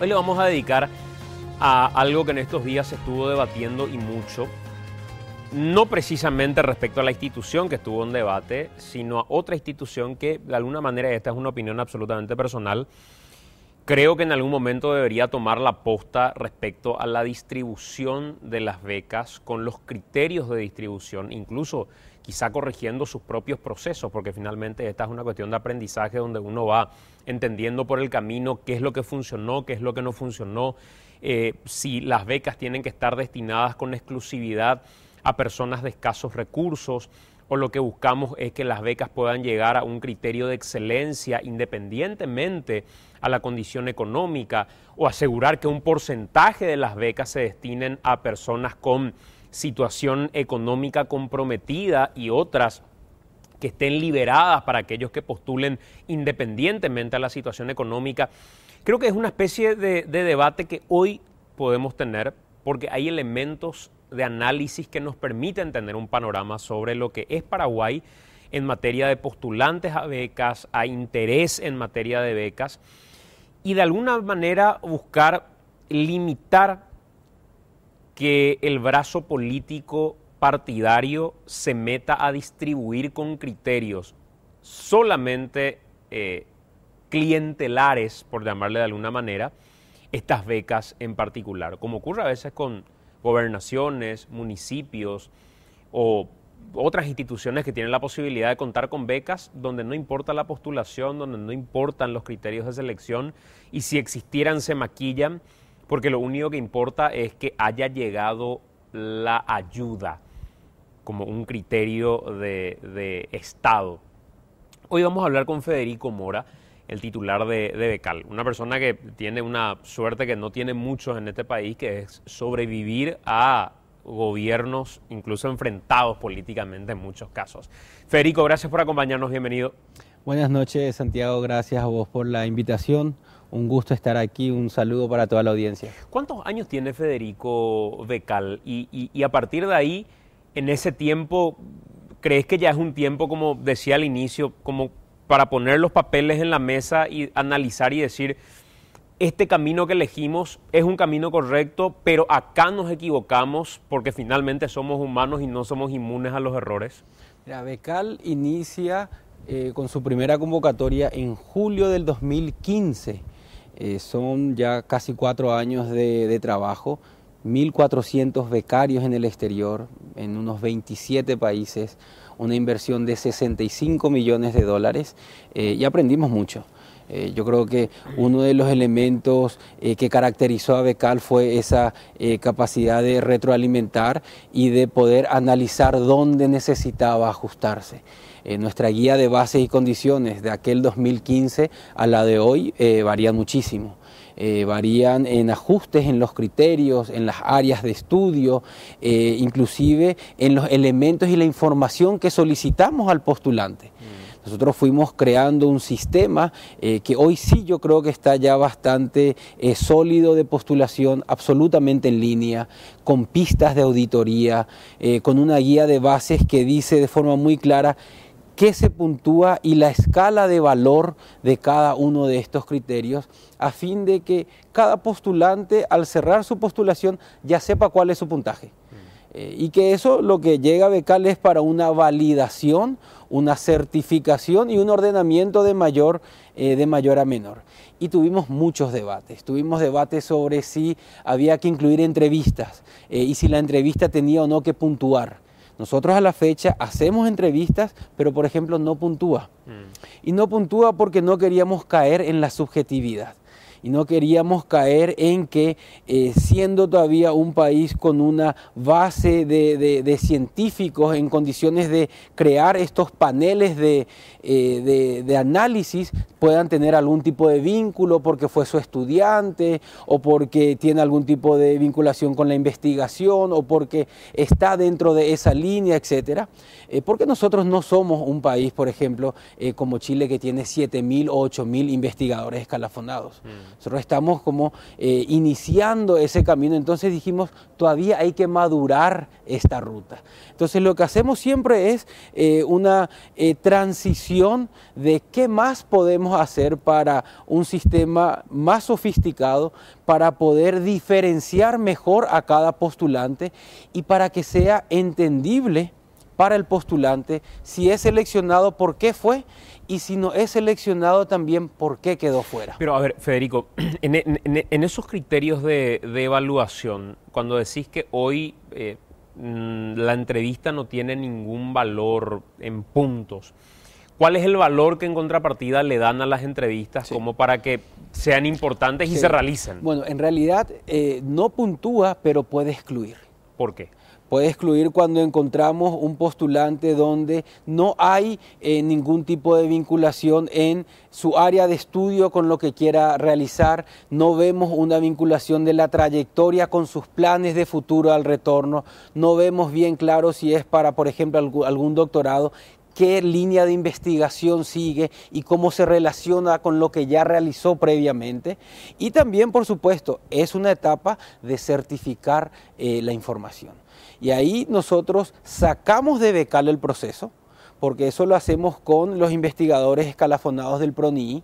Hoy le vamos a dedicar a algo que en estos días se estuvo debatiendo y mucho, no precisamente respecto a la institución que estuvo en debate, sino a otra institución que de alguna manera, esta es una opinión absolutamente personal, creo que en algún momento debería tomar la posta respecto a la distribución de las becas con los criterios de distribución, incluso quizá corrigiendo sus propios procesos, porque finalmente esta es una cuestión de aprendizaje donde uno va entendiendo por el camino qué es lo que funcionó, qué es lo que no funcionó, si las becas tienen que estar destinadas con exclusividad a personas de escasos recursos, o lo que buscamos es que las becas puedan llegar a un criterio de excelencia independientemente a la condición económica, o asegurar que un porcentaje de las becas se destinen a personas con situación económica comprometida y otras que estén liberadas para aquellos que postulen independientemente a la situación económica. Creo que es una especie de debate que hoy podemos tener porque hay elementos de análisis que nos permiten tener un panorama sobre lo que es Paraguay en materia de postulantes a becas, a interés en materia de becas y de alguna manera buscar limitar que el brazo político partidario se meta a distribuir con criterios solamente clientelares, por llamarle de alguna manera, estas becas en particular, como ocurre a veces con gobernaciones, municipios o otras instituciones que tienen la posibilidad de contar con becas donde no importa la postulación, donde no importan los criterios de selección y si existieran se maquillan porque lo único que importa es que haya llegado la ayuda como un criterio de Estado. Hoy vamos a hablar con Federico Mora, el titular de Becal, una persona que tiene una suerte que no tiene muchos en este país, que es sobrevivir a gobiernos incluso enfrentados políticamente en muchos casos. Federico, gracias por acompañarnos, bienvenido. Buenas noches, Santiago, gracias a vos por la invitación. Un gusto estar aquí, un saludo para toda la audiencia. ¿Cuántos años tiene Federico Becal? Y a partir de ahí, en ese tiempo, ¿crees que ya es un tiempo, como decía al inicio, como para poner los papeles en la mesa y analizar y decir, este camino que elegimos es un camino correcto, pero acá nos equivocamos porque finalmente somos humanos y no somos inmunes a los errores? Mira, Becal inicia con su primera convocatoria en julio del 2015. Son ya casi 4 años de trabajo, 1.400 becarios en el exterior, en unos 27 países, una inversión de $65 millones y aprendimos mucho. Yo creo que uno de los elementos que caracterizó a Becal fue esa capacidad de retroalimentar y de poder analizar dónde necesitaba ajustarse. Nuestra guía de bases y condiciones de aquel 2015 a la de hoy varían muchísimo. Varían en ajustes en los criterios, en las áreas de estudio, inclusive en los elementos y la información que solicitamos al postulante. Nosotros fuimos creando un sistema que hoy sí yo creo que está ya bastante sólido de postulación, absolutamente en línea, con pistas de auditoría, con una guía de bases que dice de forma muy clara qué se puntúa y la escala de valor de cada uno de estos criterios, a fin de que cada postulante al cerrar su postulación ya sepa cuál es su puntaje. Y que eso lo que llega a Becal es para una validación, una certificación y un ordenamiento de mayor a menor. Y tuvimos muchos debates. Tuvimos debates sobre si había que incluir entrevistas y si la entrevista tenía o no que puntuar. Nosotros a la fecha hacemos entrevistas, pero por ejemplo no puntúa. Y no puntúa porque no queríamos caer en la subjetividad. Y no queríamos caer en que, siendo todavía un país con una base de científicos en condiciones de crear estos paneles de análisis, puedan tener algún tipo de vínculo porque fue su estudiante o porque tiene algún tipo de vinculación con la investigación o porque está dentro de esa línea, etcétera. Porque nosotros no somos un país, por ejemplo, como Chile, que tiene 7.000 o 8.000 investigadores escalafonados. Nosotros estamos como iniciando ese camino, entonces dijimos, todavía hay que madurar esta ruta. Entonces lo que hacemos siempre es una transición de qué más podemos hacer para un sistema más sofisticado, para poder diferenciar mejor a cada postulante y para que sea entendible para el postulante si es seleccionado, por qué fue, y si no es seleccionado también, por qué quedó fuera. Pero a ver, Federico, en esos criterios de evaluación, cuando decís que hoy la entrevista no tiene ningún valor en puntos, ¿cuál es el valor que en contrapartida le dan a las entrevistas como para que sean importantes y se realicen? Bueno, en realidad no puntúa, pero puede excluir. ¿Por qué? Puede excluir cuando encontramos un postulante donde no hay ningún tipo de vinculación en su área de estudio con lo que quiera realizar, no vemos una vinculación de la trayectoria con sus planes de futuro al retorno, no vemos bien claro si es para, por ejemplo, algún doctorado, qué línea de investigación sigue y cómo se relaciona con lo que ya realizó previamente. Y también, por supuesto, es una etapa de certificar la información. Y ahí nosotros sacamos de becal el proceso, porque eso lo hacemos con los investigadores escalafonados del PRONII,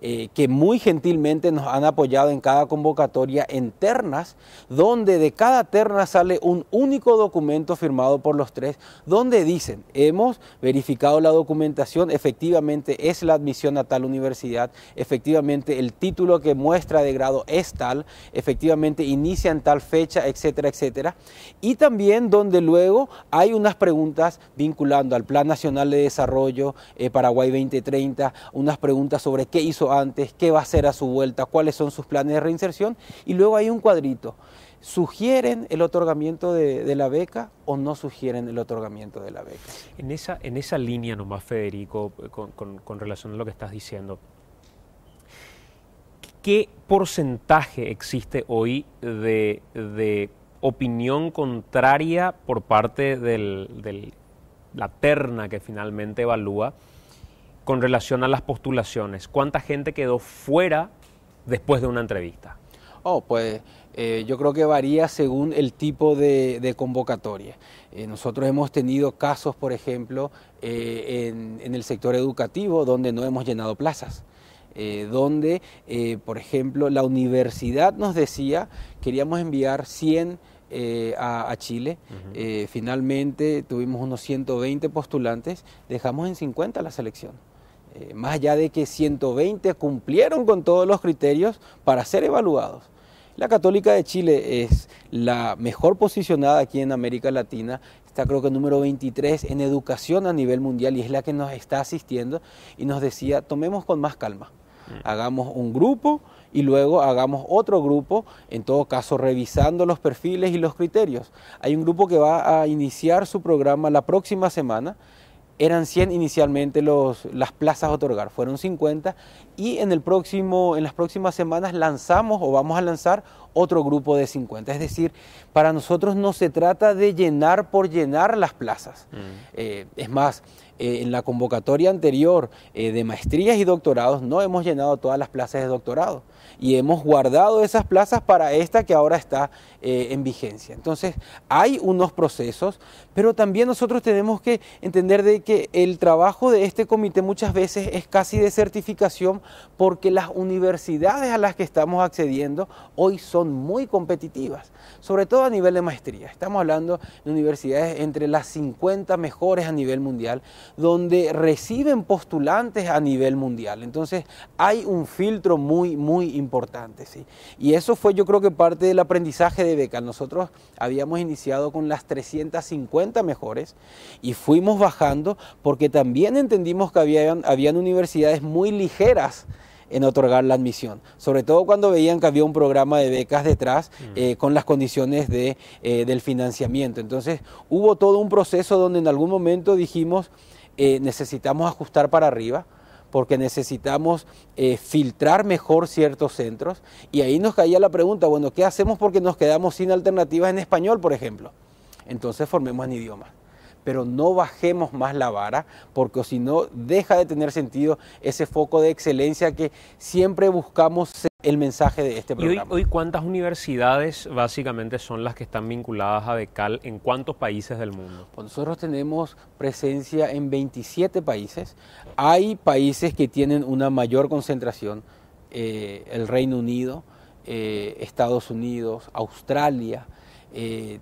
que muy gentilmente nos han apoyado en cada convocatoria en ternas, donde de cada terna sale un único documento firmado por los tres, donde dicen, hemos verificado la documentación, efectivamente es la admisión a tal universidad, efectivamente el título que muestra de grado es tal, efectivamente inicia en tal fecha, etcétera, etcétera. Y también donde luego hay unas preguntas vinculando al Plan Nacional de Desarrollo Paraguay 2030, unas preguntas sobre qué hizo antes, qué va a hacer a su vuelta, cuáles son sus planes de reinserción, y luego hay un cuadrito. ¿Sugieren el otorgamiento de la beca o no sugieren el otorgamiento de la beca? En esa línea nomás, Federico, con relación a lo que estás diciendo, ¿qué porcentaje existe hoy de opinión contraria por parte de la terna que finalmente evalúa con relación a las postulaciones? ¿Cuánta gente quedó fuera después de una entrevista? Pues yo creo que varía según el tipo de convocatoria. Nosotros hemos tenido casos, por ejemplo, en el sector educativo donde no hemos llenado plazas. Donde, por ejemplo, la universidad nos decía, queríamos enviar 100 a Chile, finalmente tuvimos unos 120 postulantes, dejamos en 50 la selección. Más allá de que 120 cumplieron con todos los criterios para ser evaluados. La Católica de Chile es la mejor posicionada aquí en América Latina, está creo que número 23 en educación a nivel mundial y es la que nos está asistiendo y nos decía, tomemos con más calma, hagamos un grupo y luego hagamos otro grupo, en todo caso revisando los perfiles y los criterios. Hay un grupo que va a iniciar su programa la próxima semana. Eran 100 inicialmente las plazas a otorgar, fueron 50 y en las próximas semanas lanzamos o vamos a lanzar otro grupo de 50. Es decir, para nosotros no se trata de llenar por llenar las plazas. Es más, en la convocatoria anterior de maestrías y doctorados no hemos llenado todas las plazas de doctorado y hemos guardado esas plazas para esta que ahora está en vigencia. Entonces hay unos procesos, pero también nosotros tenemos que entender de que el trabajo de este comité muchas veces es casi de certificación porque las universidades a las que estamos accediendo hoy son muy competitivas, sobre todo a nivel de maestría. Estamos hablando de universidades entre las 50 mejores a nivel mundial, donde reciben postulantes a nivel mundial. Entonces hay un filtro muy importante, ¿sí? Y eso fue, yo creo que parte del aprendizaje de beca. Nosotros habíamos iniciado con las 350 mejores y fuimos bajando porque también entendimos que habían universidades muy ligeras en otorgar la admisión, sobre todo cuando veían que había un programa de becas detrás con las condiciones del financiamiento. Entonces hubo todo un proceso donde en algún momento dijimos necesitamos ajustar para arriba porque necesitamos filtrar mejor ciertos centros y ahí nos caía la pregunta, bueno, ¿qué hacemos porque nos quedamos sin alternativas en español, por ejemplo? Entonces formemos en idiomas. pero no bajemos más la vara, porque si no deja de tener sentido ese foco de excelencia que siempre buscamos ser el mensaje de este programa. ¿Y hoy cuántas universidades básicamente son las que están vinculadas a Becal en cuántos países del mundo? Pues nosotros tenemos presencia en 27 países. Hay países que tienen una mayor concentración, el Reino Unido, Estados Unidos, Australia,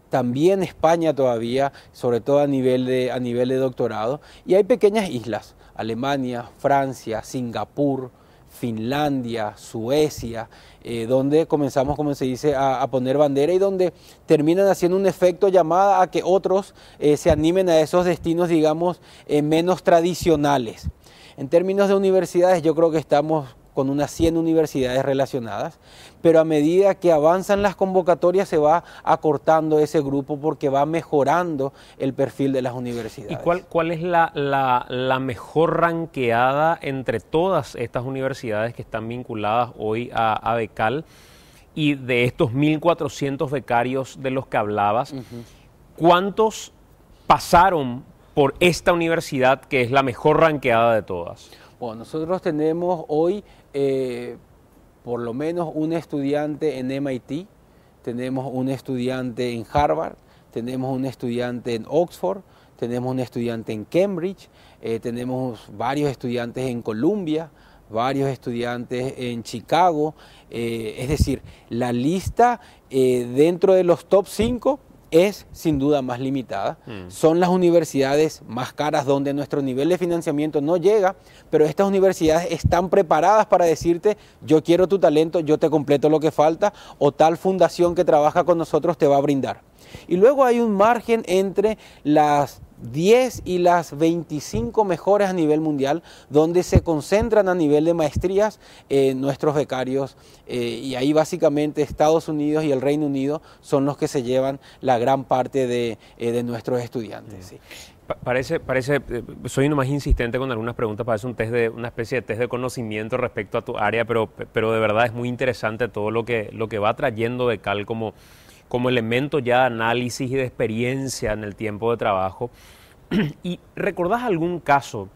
también España todavía, sobre todo a nivel de doctorado, y hay pequeñas islas, Alemania, Francia, Singapur, Finlandia, Suecia, donde comenzamos, como se dice, a poner bandera y donde terminan haciendo un efecto llamada a que otros se animen a esos destinos, digamos, menos tradicionales. En términos de universidades, yo creo que estamos con unas 100 universidades relacionadas, pero a medida que avanzan las convocatorias se va acortando ese grupo porque va mejorando el perfil de las universidades. ¿Y cuál es la mejor ranqueada entre todas estas universidades que están vinculadas hoy a Becal? Y de estos 1.400 becarios de los que hablabas, ¿cuántos pasaron por esta universidad que es la mejor ranqueada de todas? Bueno, nosotros tenemos hoy por lo menos un estudiante en MIT, tenemos un estudiante en Harvard, tenemos un estudiante en Oxford, tenemos un estudiante en Cambridge, tenemos varios estudiantes en Columbia, varios estudiantes en Chicago, es decir, la lista dentro de los top 5 es sin duda más limitada. Son las universidades más caras donde nuestro nivel de financiamiento no llega, pero estas universidades están preparadas para decirte, yo quiero tu talento, yo te completo lo que falta, o tal fundación que trabaja con nosotros te va a brindar. Y luego hay un margen entre las 10 y las 25 mejores a nivel mundial, donde se concentran a nivel de maestrías nuestros becarios, y ahí básicamente Estados Unidos y el Reino Unido son los que se llevan la gran parte de nuestros estudiantes. Sí. Parece, soy uno más insistente con algunas preguntas, parece una especie de test de conocimiento respecto a tu área, pero de verdad es muy interesante todo lo que va trayendo Becal como elemento ya de análisis y de experiencia en el tiempo de trabajo. ¿Y recordás algún caso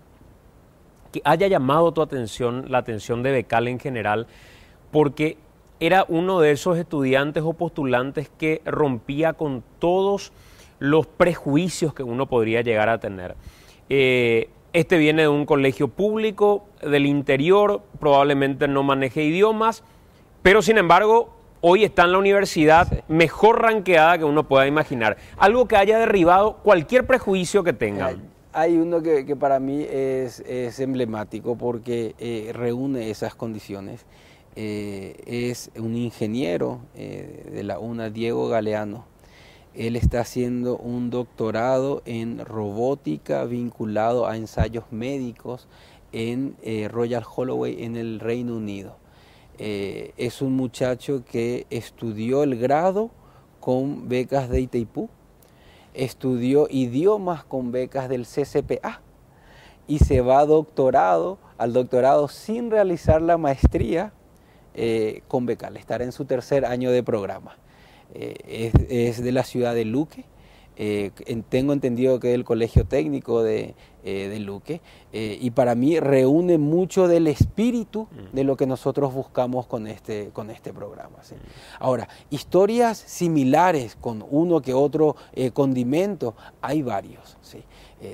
que haya llamado tu atención, la atención de Becal en general, porque era uno de esos estudiantes o postulantes que rompía con todos los prejuicios que uno podría llegar a tener? Este viene de un colegio público del interior, probablemente no maneje idiomas, pero sin embargo hoy está en la universidad mejor ranqueada que uno pueda imaginar. Algo que haya derribado cualquier prejuicio que tengan. Hay uno que para mí es emblemático porque reúne esas condiciones. Es un ingeniero de la UNA, Diego Galeano. Él está haciendo un doctorado en robótica vinculado a ensayos médicos en Royal Holloway en el Reino Unido. Es un muchacho que estudió el grado con becas de Itaipú, estudió idiomas con becas del CCPA y se va al doctorado sin realizar la maestría con Becal, estará en su tercer año de programa. Es de la ciudad de Luque. Tengo entendido que es del Colegio Técnico de Luque, y para mí reúne mucho del espíritu de lo que nosotros buscamos con este programa. ¿Sí? Ahora, historias similares con uno que otro condimento, hay varios. ¿Sí?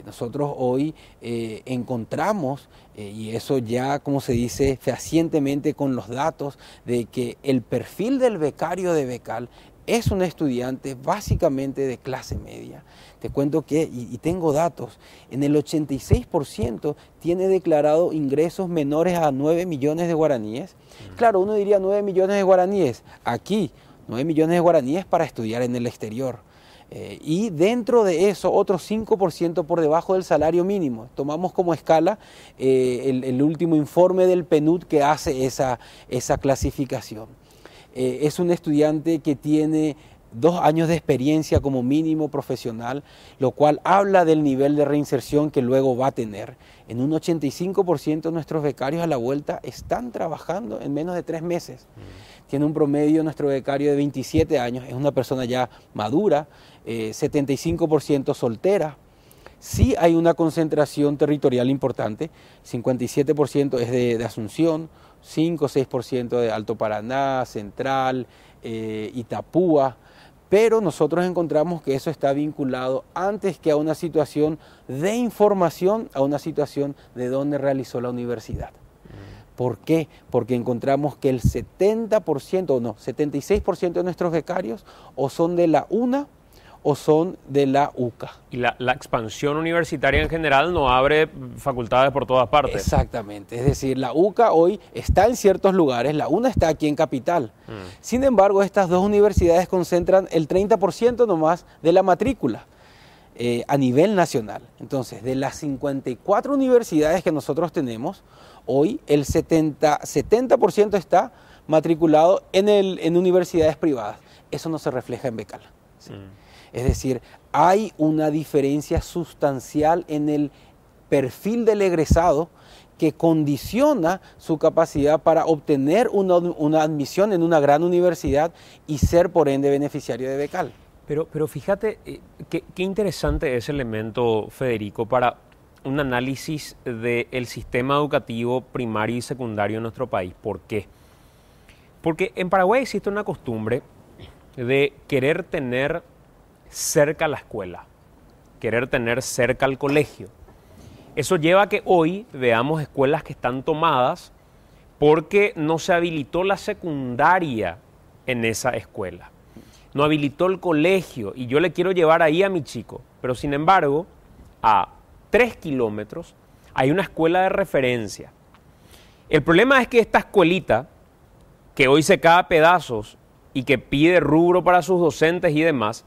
Nosotros hoy encontramos, y eso ya, como se dice, fehacientemente con los datos, de que el perfil del becario de Becal es un estudiante básicamente de clase media. Te cuento que, y tengo datos, en el 86% tiene declarado ingresos menores a 9 millones de guaraníes. Claro, uno diría 9 millones de guaraníes. Aquí, 9 millones de guaraníes para estudiar en el exterior. Y dentro de eso, otro 5% por debajo del salario mínimo. Tomamos como escala el último informe del PNUD que hace esa clasificación. Es un estudiante que tiene 2 años de experiencia como mínimo profesional, lo cual habla del nivel de reinserción que luego va a tener. En un 85% de nuestros becarios a la vuelta están trabajando en menos de 3 meses. Tiene un promedio nuestro becario de 27 años, es una persona ya madura, 75% soltera. sí hay una concentración territorial importante, 57% es de Asunción, 5 o 6% de Alto Paraná, Central, Itapúa, pero nosotros encontramos que eso está vinculado antes que a una situación de información, a una situación de dónde realizó la universidad. ¿Por qué? Porque encontramos que el 70%, no, 76% de nuestros becarios o son de la UNA o son de la UCA. Y la expansión universitaria en general no abre facultades por todas partes. Exactamente, es decir, la UCA hoy está en ciertos lugares, la UNA está aquí en Capital. Sin embargo, estas dos universidades concentran el 30% nomás de la matrícula a nivel nacional. Entonces, de las 54 universidades que nosotros tenemos, hoy el 70% está matriculado en universidades privadas. Eso no se refleja en Becal. ¿Sí? Es decir, hay una diferencia sustancial en el perfil del egresado que condiciona su capacidad para obtener una admisión en una gran universidad y ser por ende beneficiario de Becal. Pero fíjate qué interesante ese elemento, Federico, para un análisis del sistema educativo primario y secundario en nuestro país. ¿Por qué? Porque en Paraguay existe una costumbre de querer tener cerca la escuela, querer tener cerca el colegio. Eso lleva a que hoy veamos escuelas que están tomadas porque no se habilitó la secundaria en esa escuela. No habilitó el colegio y yo le quiero llevar ahí a mi chico. Pero sin embargo, a 3 kilómetros hay una escuela de referencia. El problema es que esta escuelita, que hoy se cae a pedazos y que pide rubro para sus docentes y demás,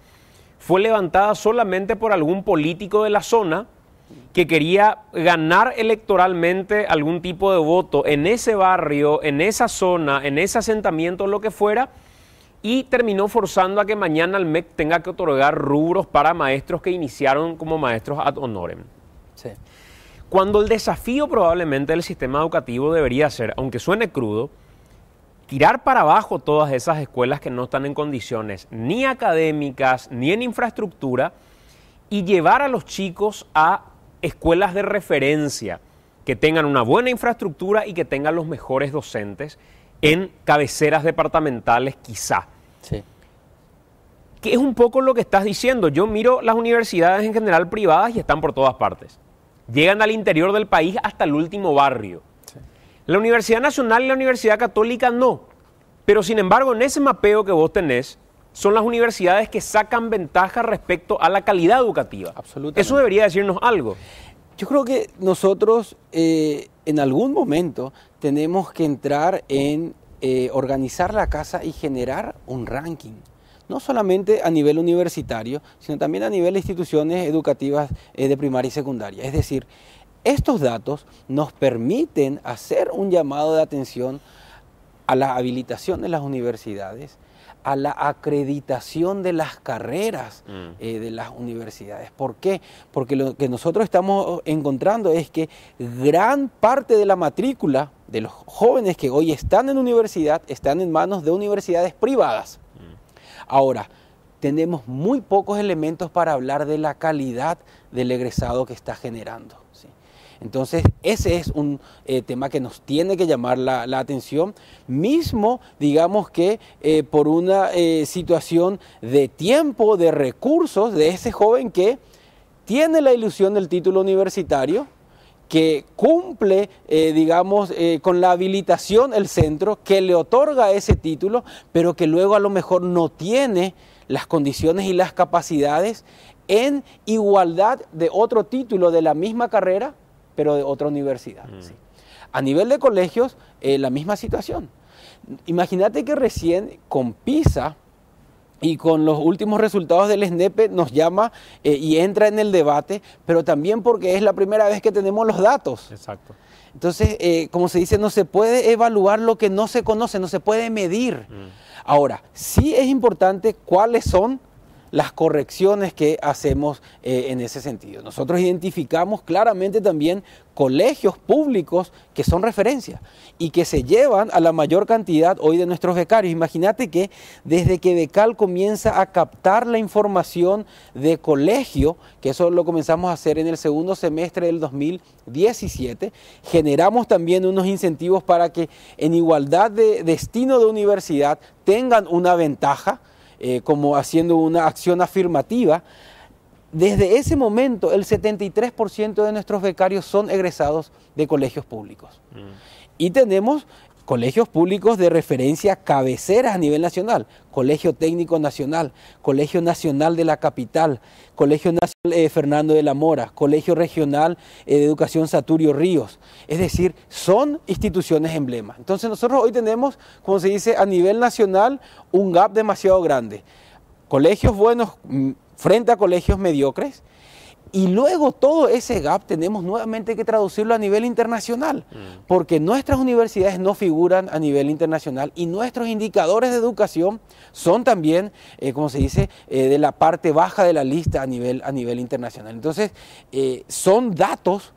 fue levantada solamente por algún político de la zona que quería ganar electoralmente algún tipo de voto en ese barrio, en esa zona, en ese asentamiento, lo que fuera, y terminó forzando a que mañana el MEC tenga que otorgar rubros para maestros que iniciaron como maestros ad honorem. Sí. Cuando el desafío probablemente del sistema educativo debería ser, aunque suene crudo, tirar para abajo todas esas escuelas que no están en condiciones ni académicas ni en infraestructura y llevar a los chicos a escuelas de referencia que tengan una buena infraestructura y que tengan los mejores docentes en cabeceras departamentales quizá. Sí. Que es un poco lo que estás diciendo. Yo miro las universidades en general privadas y están por todas partes. Llegan al interior del país hasta el último barrio. Sí. La Universidad Nacional y la Universidad Católica no. Pero sin embargo, en ese mapeo que vos tenés, son las universidades que sacan ventaja respecto a la calidad educativa. Absolutamente. Eso debería decirnos algo. Yo creo que nosotros en algún momento tenemos que entrar en organizar la casa y generar un ranking. No solamente a nivel universitario, sino también a nivel de instituciones educativas de primaria y secundaria. Es decir, estos datos nos permiten hacer un llamado de atención a la habilitación de las universidades, a la acreditación de las carreras de las universidades. ¿Por qué? Porque lo que nosotros estamos encontrando es que gran parte de la matrícula de los jóvenes que hoy están en universidad están en manos de universidades privadas. Ahora, tenemos muy pocos elementos para hablar de la calidad del egresado que está generando, ¿sí? Entonces, ese es un tema que nos tiene que llamar la atención, mismo, digamos que por una situación de tiempo, de recursos de ese joven que tiene la ilusión del título universitario, que cumple, digamos, con la habilitación el centro, que le otorga ese título, pero que luego a lo mejor no tiene las condiciones y las capacidades en igualdad de otro título de la misma carrera, pero de otra universidad. ¿Sí? A nivel de colegios, la misma situación. Imagínate que recién con PISA y con los últimos resultados del SNEPE nos llama y entra en el debate, pero también porque es la primera vez que tenemos los datos. Exacto. Entonces, como se dice, no se puede evaluar lo que no se conoce, no se puede medir. Ahora, sí es importante cuáles son las correcciones que hacemos en ese sentido. Nosotros identificamos claramente también colegios públicos que son referencia y que se llevan a la mayor cantidad hoy de nuestros becarios. Imagínate que desde que Becal comienza a captar la información de colegio, que eso lo comenzamos a hacer en el segundo semestre del 2017, generamos también unos incentivos para que en igualdad de destino de universidad tengan una ventaja, como haciendo una acción afirmativa. Desde ese momento, el 73% de nuestros becarios son egresados de colegios públicos. Y tenemos colegios públicos de referencia cabeceras a nivel nacional. Colegio Técnico Nacional, Colegio Nacional de la Capital, Colegio Nacional Fernando de la Mora, Colegio Regional de Educación Saturio Ríos. Es decir, son instituciones emblema. Entonces nosotros hoy tenemos, como se dice, a nivel nacional, un gap demasiado grande. Colegios buenos frente a colegios mediocres, y luego todo ese gap tenemos nuevamente que traducirlo a nivel internacional, porque nuestras universidades no figuran a nivel internacional y nuestros indicadores de educación son también, como se dice, de la parte baja de la lista a nivel internacional. Entonces, son datos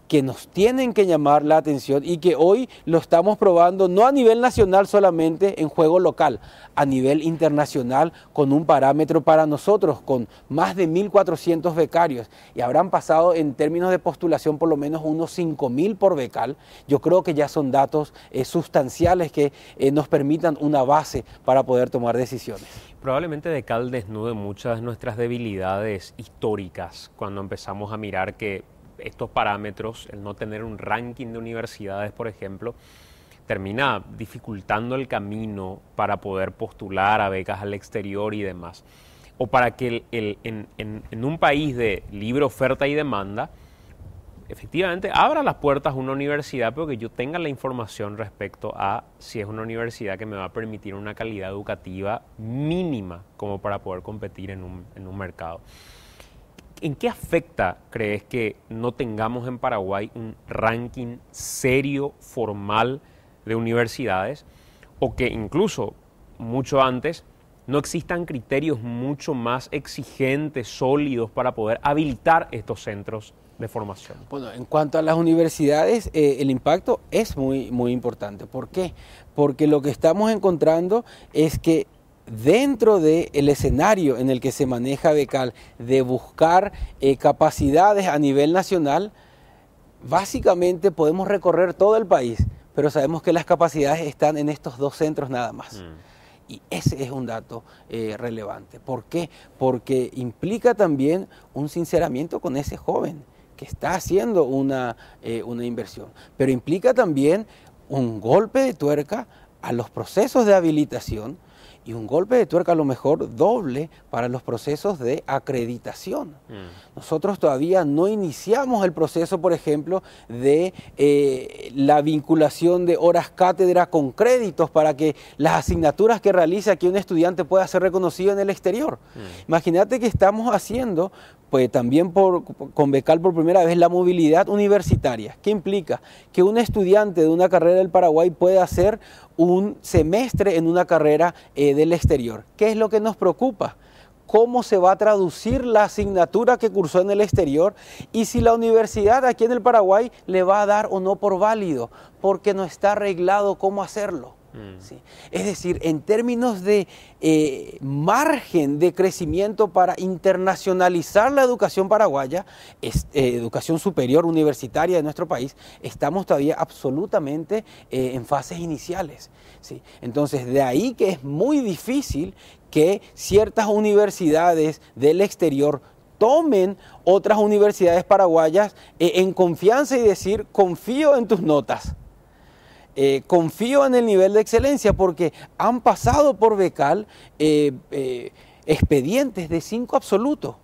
que nos tienen que llamar la atención y que hoy lo estamos probando no a nivel nacional solamente en juego local, a nivel internacional con un parámetro para nosotros, con más de 1.400 becarios, y habrán pasado en términos de postulación por lo menos unos 5.000 por becal. Yo creo que ya son datos sustanciales que nos permitan una base para poder tomar decisiones. Probablemente Becal desnude muchas de nuestras debilidades históricas cuando empezamos a mirar que estos parámetros, el no tener un ranking de universidades, por ejemplo, termina dificultando el camino para poder postular a becas al exterior y demás. O para que en un país de libre oferta y demanda, efectivamente abra las puertas a una universidad, pero que yo tenga la información respecto a si es una universidad que me va a permitir una calidad educativa mínima como para poder competir en un mercado. ¿En qué afecta, crees, que no tengamos en Paraguay un ranking serio, formal de universidades, o que incluso mucho antes no existan criterios mucho más exigentes, sólidos, para poder habilitar estos centros de formación? Bueno, en cuanto a las universidades, el impacto es muy importante. ¿Por qué? Porque lo que estamos encontrando es que dentro del escenario en el que se maneja Becal, de buscar capacidades a nivel nacional, básicamente podemos recorrer todo el país, pero sabemos que las capacidades están en estos 2 centros nada más. Y ese es un dato relevante. ¿Por qué? Porque implica también un sinceramiento con ese joven que está haciendo una inversión, pero implica también un golpe de tuerca a los procesos de habilitación, y un golpe de tuerca a lo mejor doble para los procesos de acreditación. Nosotros todavía no iniciamos el proceso, por ejemplo, de la vinculación de horas cátedra con créditos para que las asignaturas que realice aquí un estudiante pueda ser reconocido en el exterior. Imagínate que estamos haciendo, pues también con Becal por primera vez, la movilidad universitaria. ¿Qué implica? Que un estudiante de una carrera del Paraguay puede hacer un semestre en una carrera del exterior. ¿Qué es lo que nos preocupa? ¿Cómo se va a traducir la asignatura que cursó en el exterior? Y si la universidad aquí en el Paraguay le va a dar o no por válido, porque no está arreglado cómo hacerlo. ¿Sí? Es decir, en términos de margen de crecimiento para internacionalizar la educación paraguaya, educación superior universitaria de nuestro país, estamos todavía absolutamente en fases iniciales. ¿Sí? Entonces, de ahí que es muy difícil que ciertas universidades del exterior tomen otras universidades paraguayas en confianza y decir, confío en tus notas. Confío en el nivel de excelencia, porque han pasado por Becal expedientes de 5 absolutos.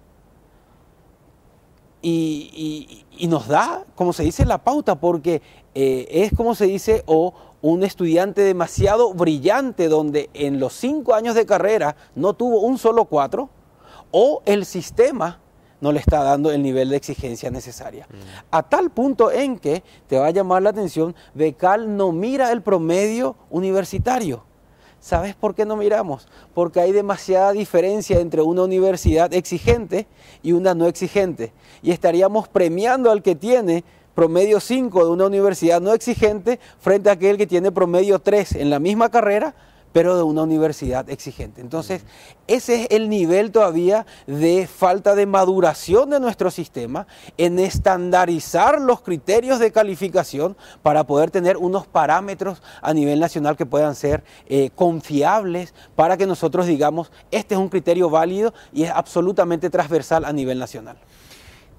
Y nos da, como se dice, la pauta, porque es como se dice, o un estudiante demasiado brillante donde en los 5 años de carrera no tuvo un solo 4, o el sistema no le está dando el nivel de exigencia necesaria. A tal punto en que te va a llamar la atención, Becal no mira el promedio universitario, ¿Sabes por qué no miramos? Porque hay demasiada diferencia entre una universidad exigente y una no exigente. Y estaríamos premiando al que tiene promedio 5 de una universidad no exigente frente a aquel que tiene promedio 3 en la misma carrera, pero de una universidad exigente. Entonces, ese es el nivel todavía de falta de maduración de nuestro sistema en estandarizar los criterios de calificación para poder tener unos parámetros a nivel nacional que puedan ser confiables para que nosotros digamos, este es un criterio válido y es absolutamente transversal a nivel nacional.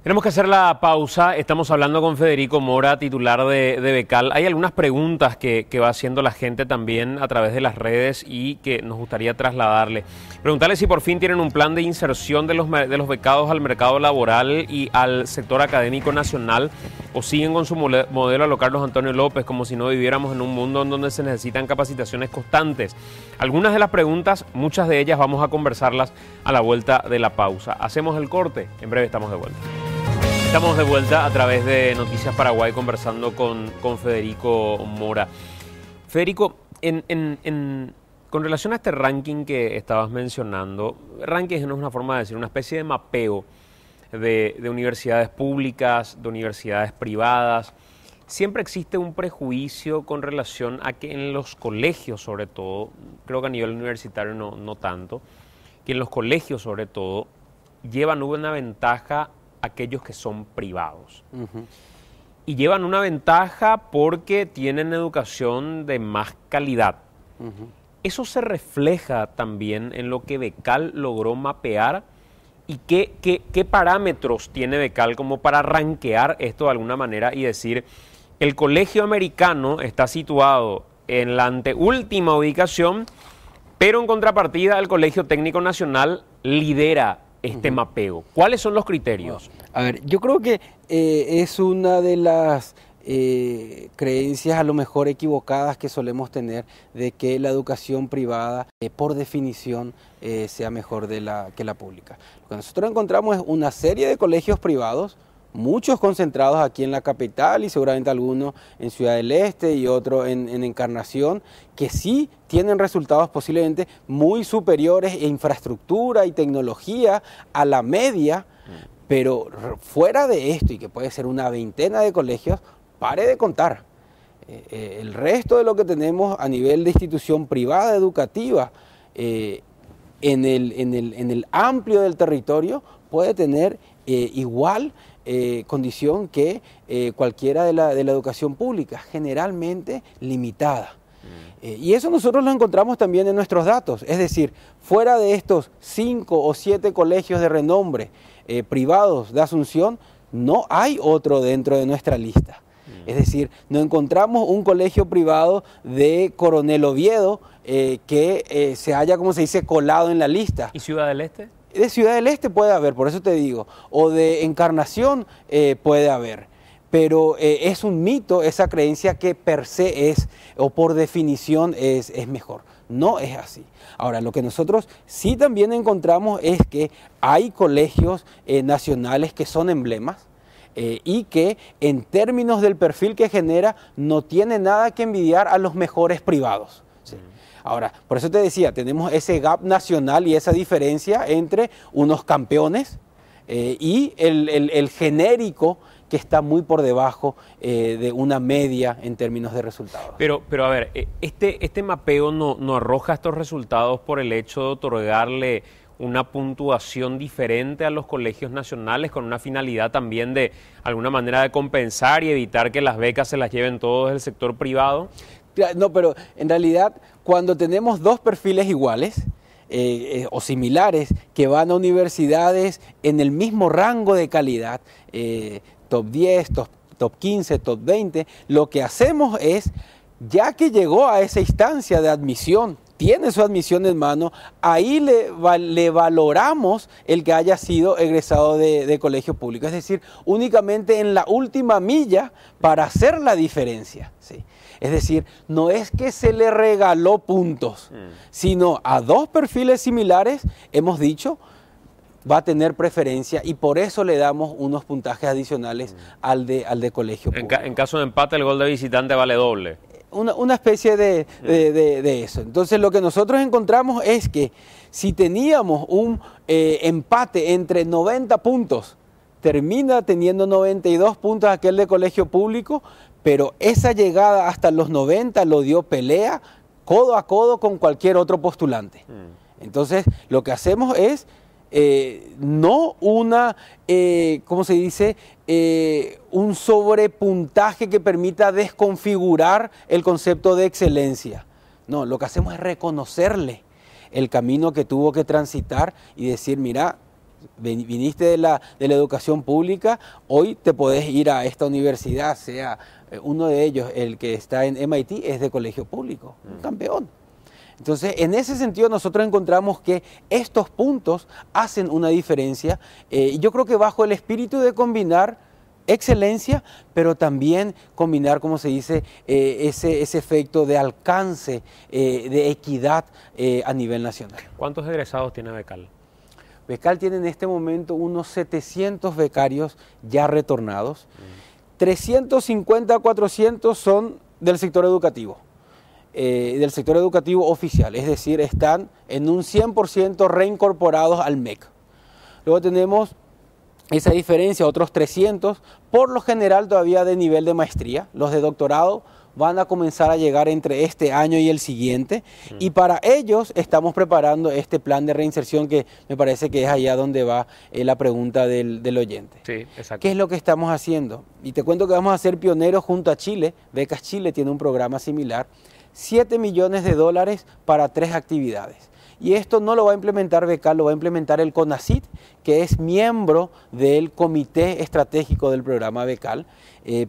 Tenemos que hacer la pausa. Estamos hablando con Federico Mora, titular de Becal. Hay algunas preguntas que va haciendo la gente también a través de las redes y que nos gustaría trasladarle. Preguntarle si por fin tienen un plan de inserción de los becados al mercado laboral y al sector académico nacional, o siguen con su modelo a lo Carlos Antonio López, como si no viviéramos en un mundo en donde se necesitan capacitaciones constantes. Algunas de las preguntas, muchas de ellas vamos a conversarlas a la vuelta de la pausa. Hacemos el corte, en breve estamos de vuelta. Estamos de vuelta a través de Noticias Paraguay conversando con Federico Mora. Federico, con relación a este ranking que estabas mencionando, ranking no es una forma de decir, una especie de mapeo de universidades públicas, de universidades privadas. Siempre existe un prejuicio con relación a que en los colegios, sobre todo, creo que a nivel universitario no tanto, que en los colegios, sobre todo, llevan una ventaja aquellos que son privados. Y llevan una ventaja porque tienen educación de más calidad. Eso se refleja también en lo que Becal logró mapear y qué parámetros tiene Becal como para rankear esto de alguna manera y decir, el colegio americano está situado en la anteúltima ubicación, pero en contrapartida el Colegio Técnico Nacional lidera este mapeo. ¿Cuáles son los criterios? A ver, yo creo que es una de las creencias a lo mejor equivocadas que solemos tener de que la educación privada por definición sea mejor que la pública. Lo que nosotros encontramos es una serie de colegios privados, muchos concentrados aquí en la capital y seguramente algunos en Ciudad del Este y otro en Encarnación, que sí tienen resultados posiblemente muy superiores en infraestructura y tecnología a la media, pero fuera de esto, y que puede ser una veintena de colegios, pare de contar. El resto de lo que tenemos a nivel de institución privada educativa en el amplio del territorio puede tener igual condición que cualquiera de la educación pública, generalmente limitada. Y eso nosotros lo encontramos también en nuestros datos, es decir, fuera de estos 5 o 7 colegios de renombre privados de Asunción, no hay otro dentro de nuestra lista. Es decir, no encontramos un colegio privado de Coronel Oviedo que se haya, como se dice, colado en la lista. ¿Y Ciudad del Este? De Ciudad del Este puede haber, por eso te digo, o de Encarnación puede haber, pero es un mito esa creencia que per se es, o por definición es mejor. No es así. Ahora, lo que nosotros sí también encontramos es que hay colegios nacionales que son emblemas, y que en términos del perfil que genera no tiene nada que envidiar a los mejores privados. ¿Sí? Ahora, por eso te decía, tenemos ese gap nacional y esa diferencia entre unos campeones y el genérico que está muy por debajo de una media en términos de resultados. Pero a ver, este mapeo no arroja estos resultados por el hecho de otorgarle una puntuación diferente a los colegios nacionales con una finalidad también de alguna manera de compensar y evitar que las becas se las lleven todos del sector privado. No, pero en realidad cuando tenemos dos perfiles iguales o similares que van a universidades en el mismo rango de calidad, top 10, top 15, top 20, lo que hacemos es, ya que llegó a esa instancia de admisión, tiene su admisión en mano, ahí le valoramos el que haya sido egresado de colegio público. Es decir, únicamente en la última milla para hacer la diferencia. ¿Sí? Es decir, no es que se le regaló puntos, sino a dos perfiles similares, hemos dicho, va a tener preferencia y por eso le damos unos puntajes adicionales al de colegio público. En caso de empate, el gol de visitante vale doble. una especie de eso. Entonces lo que nosotros encontramos es que si teníamos un empate entre 90 puntos, termina teniendo 92 puntos aquel de colegio público, pero esa llegada hasta los 90 lo dio pelea codo a codo con cualquier otro postulante. Entonces lo que hacemos es no una, ¿cómo se dice? Un sobrepuntaje que permita desconfigurar el concepto de excelencia. No, lo que hacemos es reconocerle el camino que tuvo que transitar y decir, mira, viniste de la educación pública, hoy te podés ir a esta universidad, sea uno de ellos, el que está en MIT, es de colegio público, un campeón. Entonces, en ese sentido nosotros encontramos que estos puntos hacen una diferencia. Yo creo que bajo el espíritu de combinar excelencia, pero también combinar, como se dice, ese efecto de alcance, de equidad a nivel nacional. ¿Cuántos egresados tiene Becal? Becal tiene en este momento unos 700 becarios ya retornados. 350 a 400 son del sector educativo oficial, es decir, están en un 100% reincorporados al MEC. Luego tenemos esa diferencia, otros 300, por lo general todavía de nivel de maestría. Los de doctorado van a comenzar a llegar entre este año y el siguiente, y para ellos estamos preparando este plan de reinserción que me parece que es allá donde va la pregunta del oyente. Sí, exacto. ¿Qué es lo que estamos haciendo? Y te cuento que vamos a ser pioneros junto a Chile. Becas Chile tiene un programa similar, $7 millones para 3 actividades. Y esto no lo va a implementar Becal, lo va a implementar el CONACYT, que es miembro del comité estratégico del programa Becal,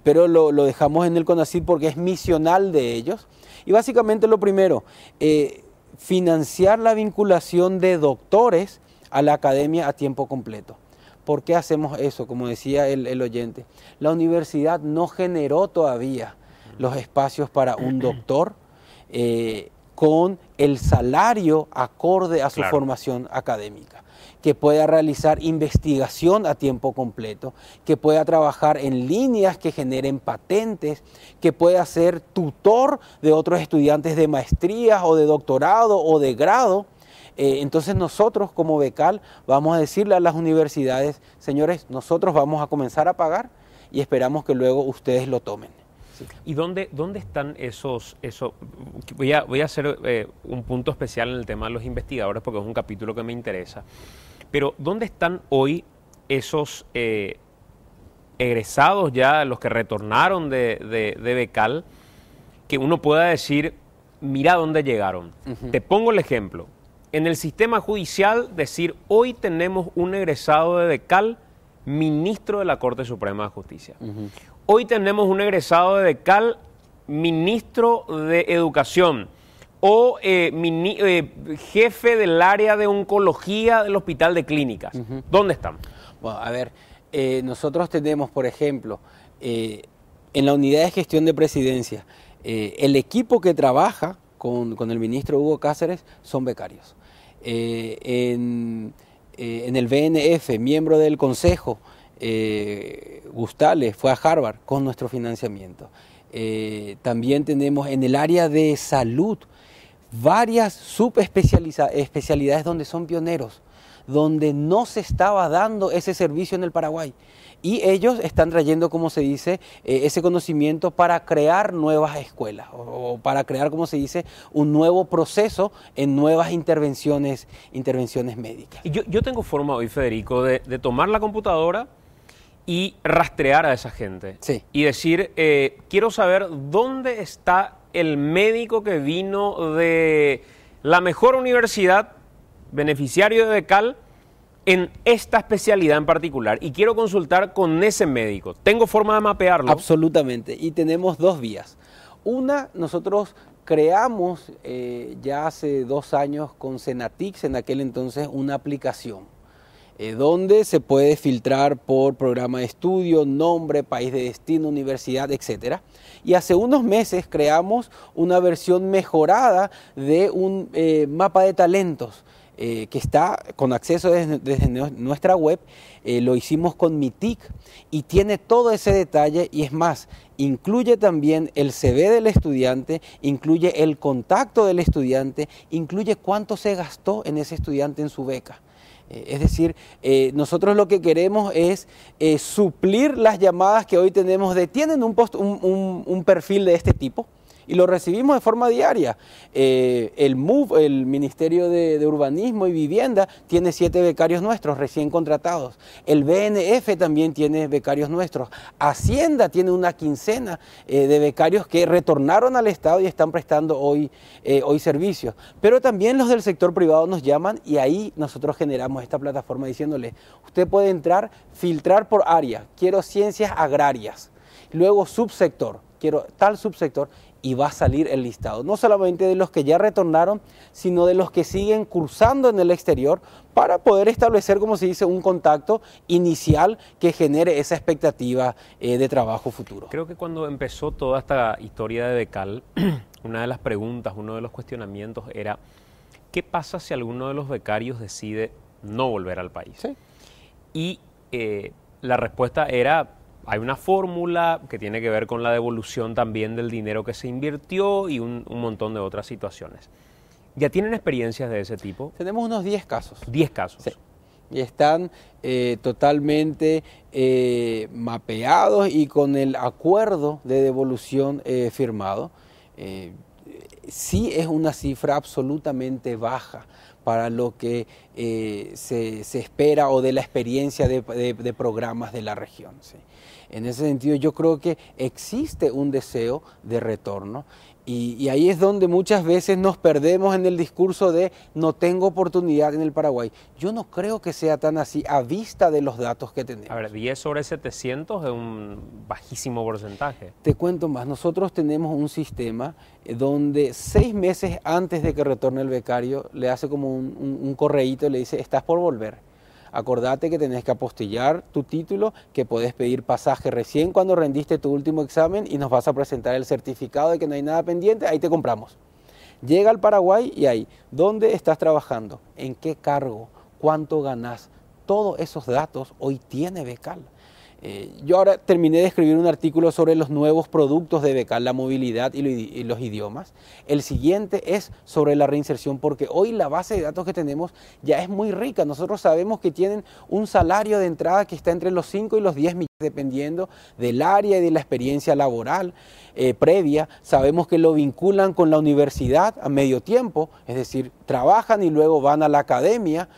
pero lo dejamos en el CONACYT porque es misional de ellos. Y básicamente lo primero, financiar la vinculación de doctores a la academia a tiempo completo. ¿Por qué hacemos eso? Como decía el oyente, la universidad no generó todavía los espacios para un doctor con el salario acorde a su formación académica, que pueda realizar investigación a tiempo completo, que pueda trabajar en líneas que generen patentes, que pueda ser tutor de otros estudiantes de maestría o de doctorado o de grado. Entonces nosotros como Becal vamos a decirle a las universidades, señores, nosotros vamos a comenzar a pagar y esperamos que luego ustedes lo tomen. ¿Y dónde están esos? Voy a hacer un punto especial en el tema de los investigadores porque es un capítulo que me interesa. Pero ¿dónde están hoy esos egresados ya, los que retornaron de Becal, que uno pueda decir, mira dónde llegaron? Te pongo el ejemplo. En el sistema judicial, decir, hoy tenemos un egresado de Becal, ministro de la Corte Suprema de Justicia. Hoy tenemos un egresado de Becal, ministro de Educación o jefe del área de oncología del Hospital de Clínicas. ¿Dónde están? Bueno, a ver, nosotros tenemos, por ejemplo, en la unidad de gestión de presidencia, el equipo que trabaja con el ministro Hugo Cáceres son becarios. En el BNF, miembro del Consejo, Gustales fue a Harvard con nuestro financiamiento. También tenemos en el área de salud varias subespecialidades donde son pioneros, donde no se estaba dando ese servicio en el Paraguay. Y ellos están trayendo, como se dice, ese conocimiento para crear nuevas escuelas o para crear, como se dice, un nuevo proceso en nuevas intervenciones médicas. Yo tengo forma hoy, Federico, de tomar la computadora y rastrear a esa gente. Sí. Y decir, quiero saber dónde está el médico que vino de la mejor universidad, beneficiario de Becal, en esta especialidad en particular, y quiero consultar con ese médico. ¿Tengo forma de mapearlo? Absolutamente, y tenemos 2 vías. Una, nosotros creamos ya hace 2 años con Senatix, en aquel entonces, una aplicación donde se puede filtrar por programa de estudio, nombre, país de destino, universidad, etc. Y hace unos meses creamos una versión mejorada de un mapa de talentos, que está con acceso desde nuestra web, lo hicimos con MITIC y tiene todo ese detalle y es más, incluye también el CV del estudiante, incluye el contacto del estudiante, incluye cuánto se gastó en ese estudiante en su beca. Es decir, nosotros lo que queremos es suplir las llamadas que hoy tenemos de ¿tienen un perfil de este tipo? Y lo recibimos de forma diaria. El MUV, el Ministerio de Urbanismo y Vivienda, tiene 7 becarios nuestros recién contratados. El BNF también tiene becarios nuestros. Hacienda tiene una quincena de becarios que retornaron al Estado y están prestando hoy servicios. Pero también los del sector privado nos llaman y ahí nosotros generamos esta plataforma diciéndole, usted puede entrar, filtrar por área, quiero ciencias agrarias, luego subsector, quiero tal subsector, y va a salir el listado, no solamente de los que ya retornaron, sino de los que siguen cursando en el exterior para poder establecer, como se dice, un contacto inicial que genere esa expectativa de trabajo futuro. Creo que cuando empezó toda esta historia de Becal, una de las preguntas, uno de los cuestionamientos era, ¿qué pasa si alguno de los becarios decide no volver al país? Sí. Y la respuesta era, hay una fórmula que tiene que ver con la devolución también del dinero que se invirtió y un montón de otras situaciones. ¿Ya tienen experiencias de ese tipo? Tenemos unos 10 casos. 10 casos. Sí. Y están totalmente mapeados y con el acuerdo de devolución firmado. Sí es una cifra absolutamente baja para lo que se espera o de la experiencia de programas de la región. ¿Sí? En ese sentido yo creo que existe un deseo de retorno y ahí es donde muchas veces nos perdemos en el discurso de no tengo oportunidad en el Paraguay. Yo no creo que sea tan así a vista de los datos que tenemos. A ver, 10 sobre 700 es un bajísimo porcentaje. Te cuento más, nosotros tenemos un sistema donde 6 meses antes de que retorne el becario le hace como un correíto y le dice, estás por volver. Acordate que tenés que apostillar tu título, que podés pedir pasaje recién cuando rendiste tu último examen y nos vas a presentar el certificado de que no hay nada pendiente, ahí te compramos. Llega al Paraguay y ahí, ¿dónde estás trabajando? ¿En qué cargo? ¿Cuánto ganás? Todos esos datos hoy tiene Becal. Yo ahora terminé de escribir un artículo sobre los nuevos productos de Becal, la movilidad y los idiomas. El siguiente es sobre la reinserción, porque hoy la base de datos que tenemos ya es muy rica. Nosotros sabemos que tienen un salario de entrada que está entre los 5 y los 10 millones, dependiendo del área y de la experiencia laboral previa. Sabemos que lo vinculan con la universidad a medio tiempo, es decir, trabajan y luego van a la academia.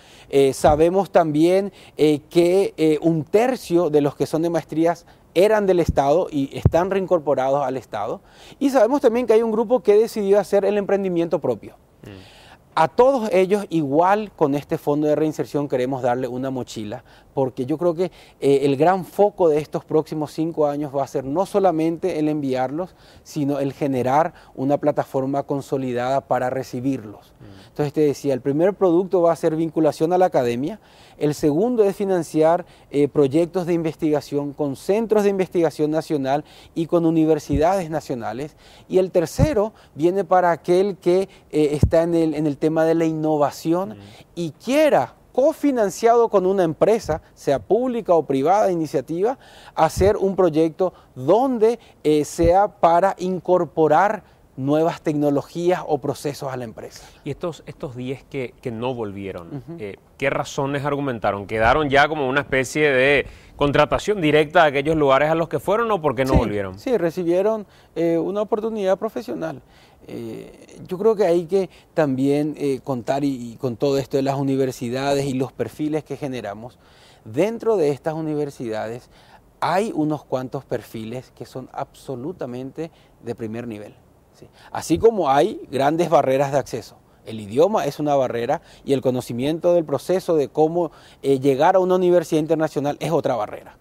Sabemos también que 1/3 de los que son de maestrías eran del Estado y están reincorporados al Estado. Y sabemos también que hay un grupo que decidió hacer el emprendimiento propio. A todos ellos, igual con este fondo de reinserción, queremos darle una mochila, porque yo creo que el gran foco de estos próximos 5 años va a ser no solamente el enviarlos, sino el generar una plataforma consolidada para recibirlos. Entonces te decía, el primer producto va a ser vinculación a la academia, el segundo es financiar proyectos de investigación con centros de investigación nacional y con universidades nacionales, y el tercero viene para aquel que está en el tema de la innovación y quiera, cofinanciado con una empresa, sea pública o privada, iniciativa, hacer un proyecto donde sea para incorporar nuevas tecnologías o procesos a la empresa. Y estos 10 que no volvieron, ¿qué razones argumentaron? ¿Quedaron ya como una especie de contratación directa a aquellos lugares a los que fueron o por qué no volvieron? Sí, recibieron una oportunidad profesional. Yo creo que hay que también contar y con todo esto de las universidades y los perfiles que generamos. Dentro de estas universidades hay unos cuantos perfiles que son absolutamente de primer nivel. ¿Sí? Así como hay grandes barreras de acceso. El idioma es una barrera y el conocimiento del proceso de cómo llegar a una universidad internacional es otra barrera.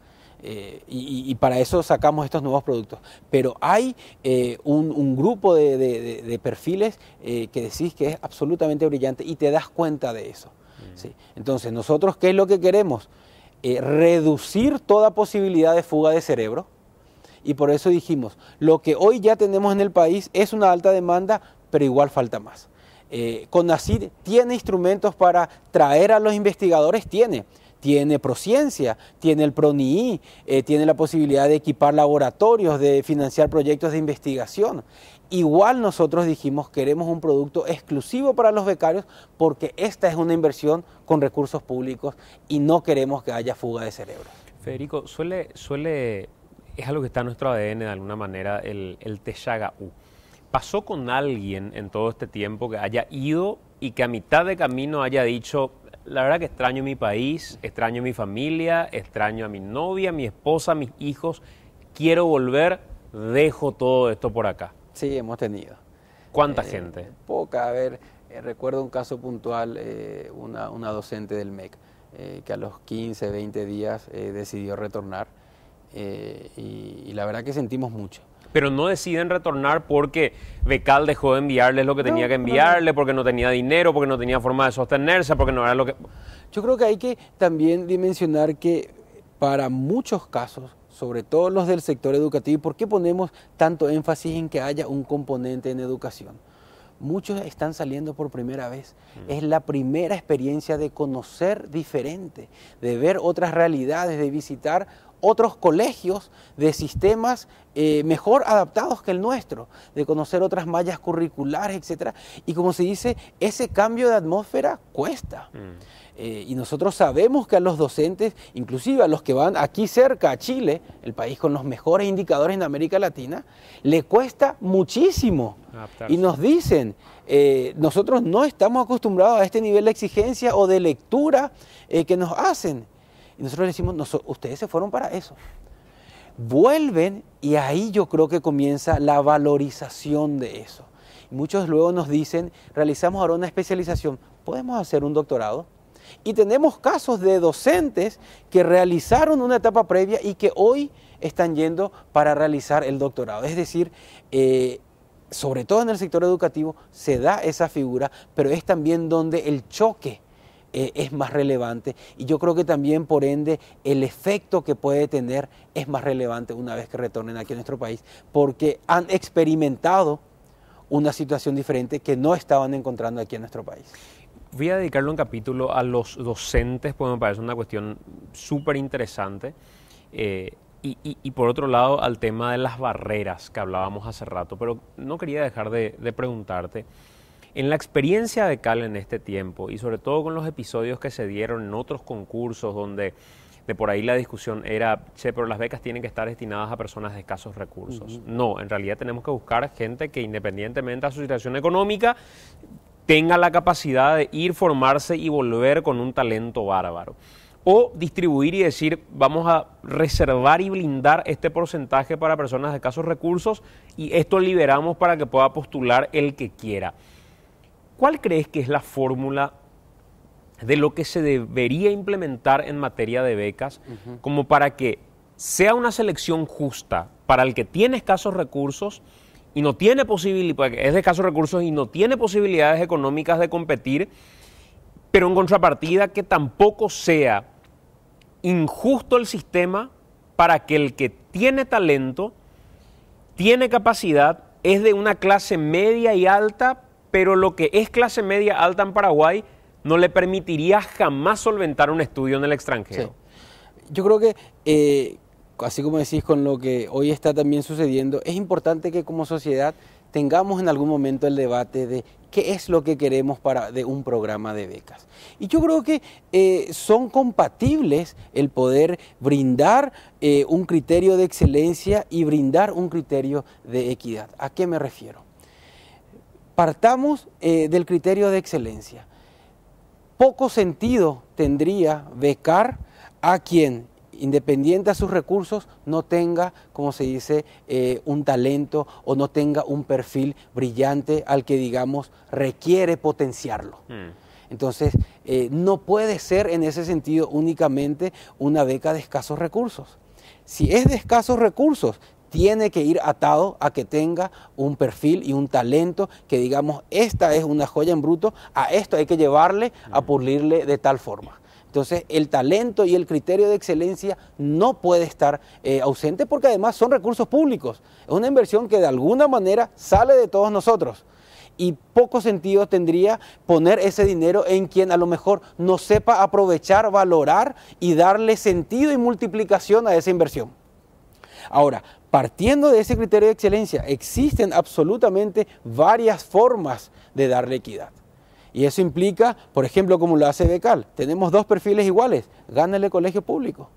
Y para eso sacamos estos nuevos productos. Pero hay un grupo de perfiles que decís que es absolutamente brillante y te das cuenta de eso. ¿Sí? Entonces, nosotros, ¿qué es lo que queremos? Reducir toda posibilidad de fuga de cerebro. Y por eso dijimos, lo que hoy ya tenemos en el país es una alta demanda, pero igual falta más. CONACYT tiene instrumentos para traer a los investigadores, tiene Prociencia, tiene el PRONII, tiene la posibilidad de equipar laboratorios, de financiar proyectos de investigación. Igual nosotros dijimos, queremos un producto exclusivo para los becarios porque esta es una inversión con recursos públicos y no queremos que haya fuga de cerebros. Federico, es algo que está en nuestro ADN de alguna manera, el Teshaga'u. ¿Pasó con alguien en todo este tiempo que haya ido y que a mitad de camino haya dicho, la verdad que extraño mi país, extraño mi familia, extraño a mi novia, mi esposa, mis hijos, quiero volver, dejo todo esto por acá? Sí, hemos tenido. ¿Cuánta gente? Poca. A ver, recuerdo un caso puntual, una docente del MEC, que a los 15, 20 días decidió retornar y la verdad que sentimos mucho. Pero no deciden retornar porque Becal dejó de enviarles lo que tenía que enviarle, porque no tenía dinero, porque no tenía forma de sostenerse, porque no era lo que... Yo creo que hay que también dimensionar que para muchos casos, sobre todo los del sector educativo, ¿por qué ponemos tanto énfasis en que haya un componente en educación? Muchos están saliendo por primera vez. Es la primera experiencia de conocer diferente, de ver otras realidades, de visitar otros colegios de sistemas mejor adaptados que el nuestro, de conocer otras mallas curriculares, etc. Y como se dice, ese cambio de atmósfera cuesta. Y nosotros sabemos que a los docentes, inclusive a los que van aquí cerca a Chile, el país con los mejores indicadores en América Latina, le cuesta muchísimo. Y nos dicen, nosotros no estamos acostumbrados a este nivel de exigencia o de lectura que nos hacen. Y nosotros le decimos, ustedes se fueron para eso. Vuelven y ahí yo creo que comienza la valorización de eso. Y muchos luego nos dicen, realizamos ahora una especialización, ¿podemos hacer un doctorado? Y tenemos casos de docentes que realizaron una etapa previa y que hoy están yendo para realizar el doctorado. Es decir, sobre todo en el sector educativo se da esa figura, pero es también donde el choque es más relevante y yo creo que también por ende el efecto que puede tener es más relevante una vez que retornen aquí a nuestro país porque han experimentado una situación diferente que no estaban encontrando aquí en nuestro país. Voy a dedicarle un capítulo a los docentes porque me parece una cuestión súper interesante y por otro lado al tema de las barreras que hablábamos hace rato, pero no quería dejar de preguntarte. En la experiencia de Cal en este tiempo y sobre todo con los episodios que se dieron en otros concursos donde de por ahí la discusión era, che, pero las becas tienen que estar destinadas a personas de escasos recursos. No, en realidad tenemos que buscar gente que independientemente de su situación económica tenga la capacidad de ir, formarse y volver con un talento bárbaro. O distribuir y decir, vamos a reservar y blindar este porcentaje para personas de escasos recursos y esto liberamos para que pueda postular el que quiera. ¿Cuál crees que es la fórmula de lo que se debería implementar en materia de becas como para que sea una selección justa para el que tiene escasos recursos y no tiene posibilidades, es de escasos recursos y no tiene posibilidades económicas de competir, pero en contrapartida que tampoco sea injusto el sistema para que el que tiene talento, tiene capacidad, es de una clase media y alta, pero lo que es clase media alta en Paraguay no le permitiría jamás solventar un estudio en el extranjero? Sí. Yo creo que, así como decís con lo que hoy está también sucediendo, es importante que como sociedad tengamos en algún momento el debate de qué es lo que queremos de un programa de becas. Y yo creo que son compatibles el poder brindar un criterio de excelencia y brindar un criterio de equidad. ¿A qué me refiero? Partamos del criterio de excelencia. Poco sentido tendría becar a quien, independiente a sus recursos, no tenga, como se dice, un talento o no tenga un perfil brillante al que, digamos, requiere potenciarlo. Entonces, no puede ser en ese sentido únicamente una beca de escasos recursos. Si es de escasos recursos, tiene que ir atado a que tenga un perfil y un talento que digamos, esta es una joya en bruto, a esto hay que llevarle a pulirle de tal forma. Entonces, el talento y el criterio de excelencia no puede estar ausente porque además son recursos públicos. Es una inversión que de alguna manera sale de todos nosotros. y poco sentido tendría poner ese dinero en quien a lo mejor no sepa aprovechar, valorar y darle sentido y multiplicación a esa inversión. Ahora, partiendo de ese criterio de excelencia, existen absolutamente varias formas de darle equidad. Y eso implica, por ejemplo, como lo hace Becal, tenemos dos perfiles iguales, gana el colegio público.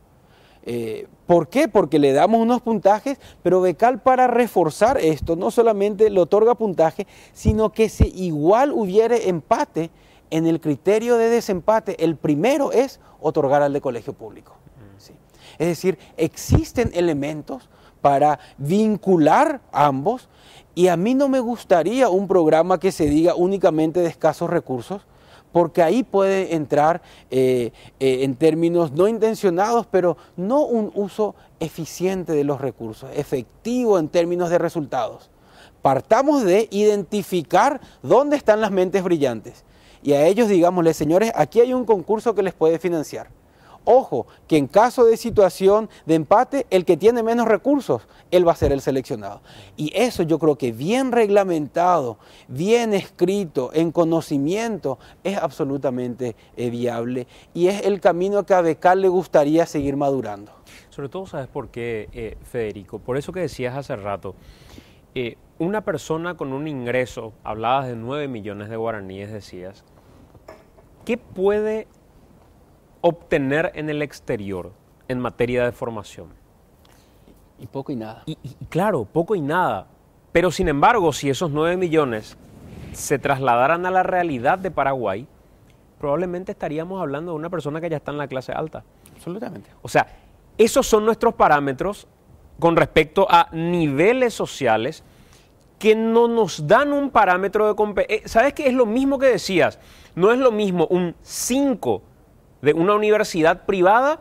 ¿Por qué? Porque le damos unos puntajes, pero Becal, para reforzar esto no solamente le otorga puntaje, sino que si igual hubiere empate, en el criterio de desempate, el primero es otorgar al de colegio público. ¿Sí? Es decir, existen elementos para vincular ambos, y a mí no me gustaría un programa que se diga únicamente de escasos recursos, porque ahí puede entrar en términos no intencionados, pero no un uso eficiente de los recursos, efectivo en términos de resultados. Partamos de identificar dónde están las mentes brillantes y a ellos digámosles, señores, aquí hay un concurso que les puede financiar. Ojo, que en caso de situación de empate, el que tiene menos recursos, él va a ser el seleccionado. Y eso yo creo que bien reglamentado, bien escrito, en conocimiento, es absolutamente viable. Y es el camino que a Becal le gustaría seguir madurando. Sobre todo, ¿sabes por qué, Federico? Por eso que decías hace rato, una persona con un ingreso, hablabas de 9 millones de guaraníes, decías, ¿qué puede obtener en el exterior en materia de formación? Y poco y nada. Y claro, poco y nada. Pero sin embargo, si esos 9 millones se trasladaran a la realidad de Paraguay, probablemente estaríamos hablando de una persona que ya está en la clase alta. Absolutamente. O sea, esos son nuestros parámetros con respecto a niveles sociales que no nos dan un parámetro de competencia. ¿Sabes qué? Es lo mismo que decías. No es lo mismo un 5 de una universidad privada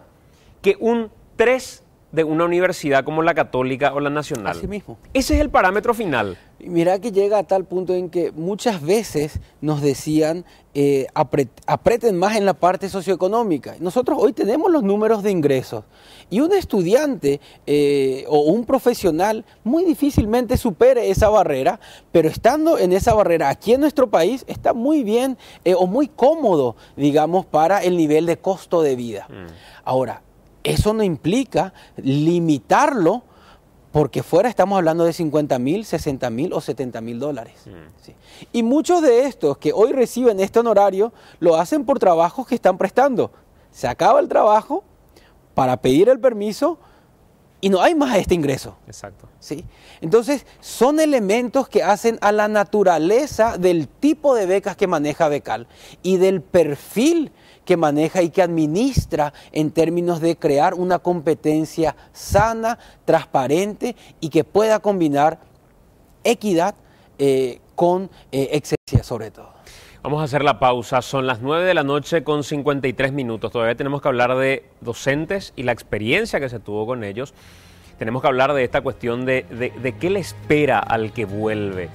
que un 3 de una universidad como la Católica o la Nacional. Así mismo. Ese es el parámetro final. Mira que llega a tal punto en que muchas veces nos decían aprieten más en la parte socioeconómica. Nosotros hoy tenemos los números de ingresos y un estudiante o un profesional muy difícilmente supere esa barrera, pero estando en esa barrera aquí en nuestro país está muy bien o muy cómodo, digamos, para el nivel de costo de vida. Ahora, eso no implica limitarlo, porque fuera estamos hablando de 50.000, 60.000 o 70.000 dólares. Sí. Y muchos de estos que hoy reciben este honorario lo hacen por trabajos que están prestando. Se acaba el trabajo para pedir el permiso y no hay más este ingreso. Exacto. ¿Sí? Entonces, son elementos que hacen a la naturaleza del tipo de becas que maneja Becal y del perfil que maneja y que administra en términos de crear una competencia sana, transparente y que pueda combinar equidad con excelencia sobre todo. Vamos a hacer la pausa, son las 9 de la noche con 53 minutos, todavía tenemos que hablar de docentes y la experiencia que se tuvo con ellos, tenemos que hablar de esta cuestión de qué le espera al que vuelve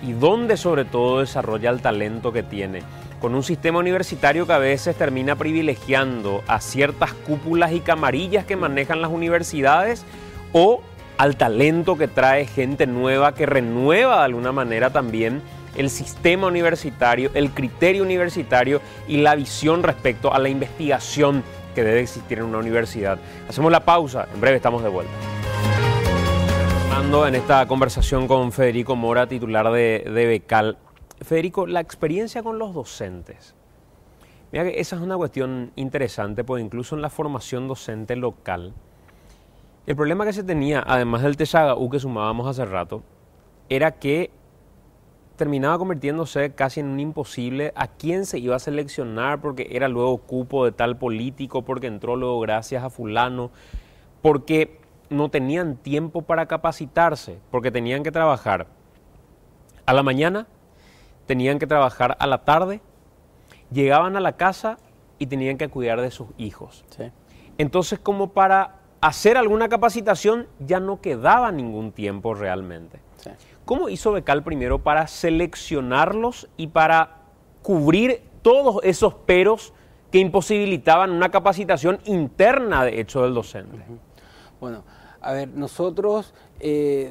y dónde sobre todo desarrolla el talento que tiene, con un sistema universitario que a veces termina privilegiando a ciertas cúpulas y camarillas que manejan las universidades o al talento que trae gente nueva que renueva de alguna manera también el sistema universitario, el criterio universitario y la visión respecto a la investigación que debe existir en una universidad. Hacemos la pausa, en breve estamos de vuelta. Ando en esta conversación con Federico Mora, titular de Becal. Federico, la experiencia con los docentes. Mira que esa es una cuestión interesante, porque incluso en la formación docente local, el problema que se tenía, además del TSAGAU que sumábamos hace rato, era que terminaba convirtiéndose casi en un imposible a quién se iba a seleccionar porque era luego cupo de tal político, porque entró luego gracias a fulano, porque no tenían tiempo para capacitarse, porque tenían que trabajar a la mañana, tenían que trabajar a la tarde, llegaban a la casa y tenían que cuidar de sus hijos. Sí. Entonces, como para hacer alguna capacitación ya no quedaba ningún tiempo realmente. Sí. ¿Cómo hizo Becal primero para seleccionarlos y para cubrir todos esos peros que imposibilitaban una capacitación interna, de hecho, del docente? Bueno, a ver, nosotros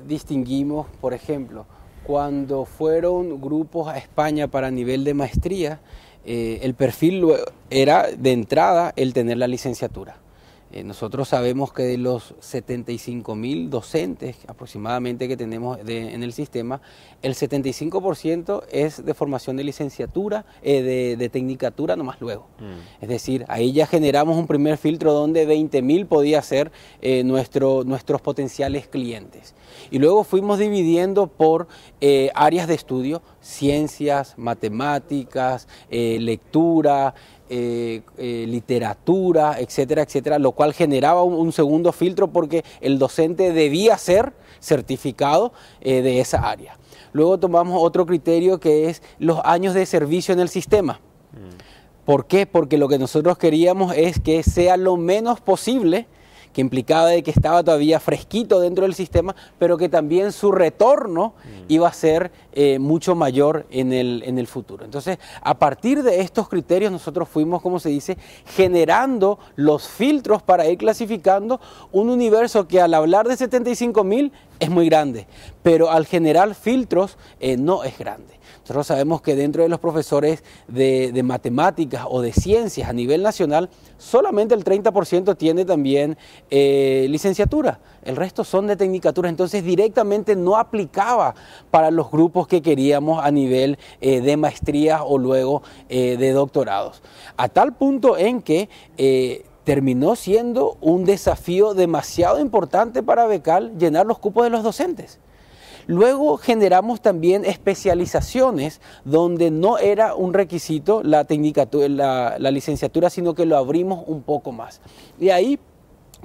distinguimos, por ejemplo, cuando fueron grupos a España para nivel de maestría, el perfil era de entrada el tener la licenciatura. Nosotros sabemos que de los 75.000 docentes aproximadamente que tenemos en el sistema, el 75% es de formación de licenciatura, de tecnicatura nomás luego. Es decir, ahí ya generamos un primer filtro donde 20.000 podía ser nuestros potenciales clientes. Y luego fuimos dividiendo por áreas de estudio, ciencias, matemáticas, lectura, literatura, etcétera, etcétera, lo cual generaba un segundo filtro porque el docente debía ser certificado de esa área. Luego tomamos otro criterio que es los años de servicio en el sistema. ¿Por qué? Porque lo que nosotros queríamos es que sea lo menos posible, que implicaba de que estaba todavía fresquito dentro del sistema, pero que también su retorno iba a ser mucho mayor en el futuro. Entonces, a partir de estos criterios nosotros fuimos, como se dice, generando los filtros para ir clasificando un universo que al hablar de 75.000 es muy grande, pero al generar filtros no es grande. Nosotros sabemos que dentro de los profesores de matemáticas o de ciencias a nivel nacional, solamente el 30% tiene también licenciatura, el resto son de tecnicatura, entonces directamente no aplicaba para los grupos que queríamos a nivel de maestrías o luego de doctorados. A tal punto en que terminó siendo un desafío demasiado importante para Becal llenar los cupos de los docentes. Luego generamos también especializaciones donde no era un requisito la licenciatura, sino que lo abrimos un poco más. Y ahí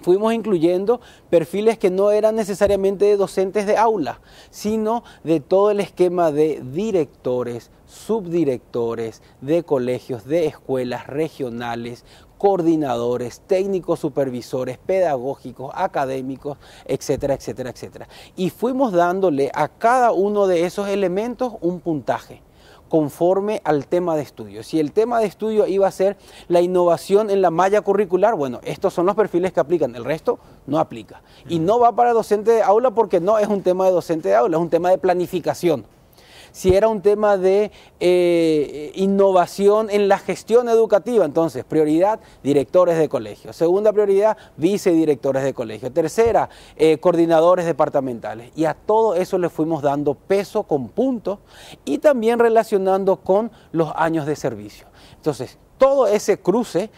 fuimos incluyendo perfiles que no eran necesariamente de docentes de aula, sino de todo el esquema de directores, subdirectores de colegios, de escuelas regionales, coordinadores, técnicos supervisores, pedagógicos, académicos, etcétera, etcétera, etcétera. Y fuimos dándole a cada uno de esos elementos un puntaje conforme al tema de estudio. Si el tema de estudio iba a ser la innovación en la malla curricular, bueno, estos son los perfiles que aplican, el resto no aplica. Y no va para docente de aula porque no es un tema de docente de aula, es un tema de planificación. Si era un tema de innovación en la gestión educativa, entonces prioridad, directores de colegio. Segunda prioridad, vicedirectores de colegio. Tercera, coordinadores departamentales. Y a todo eso le fuimos dando peso con puntos y también relacionando con los años de servicio. Entonces, todo ese cruce,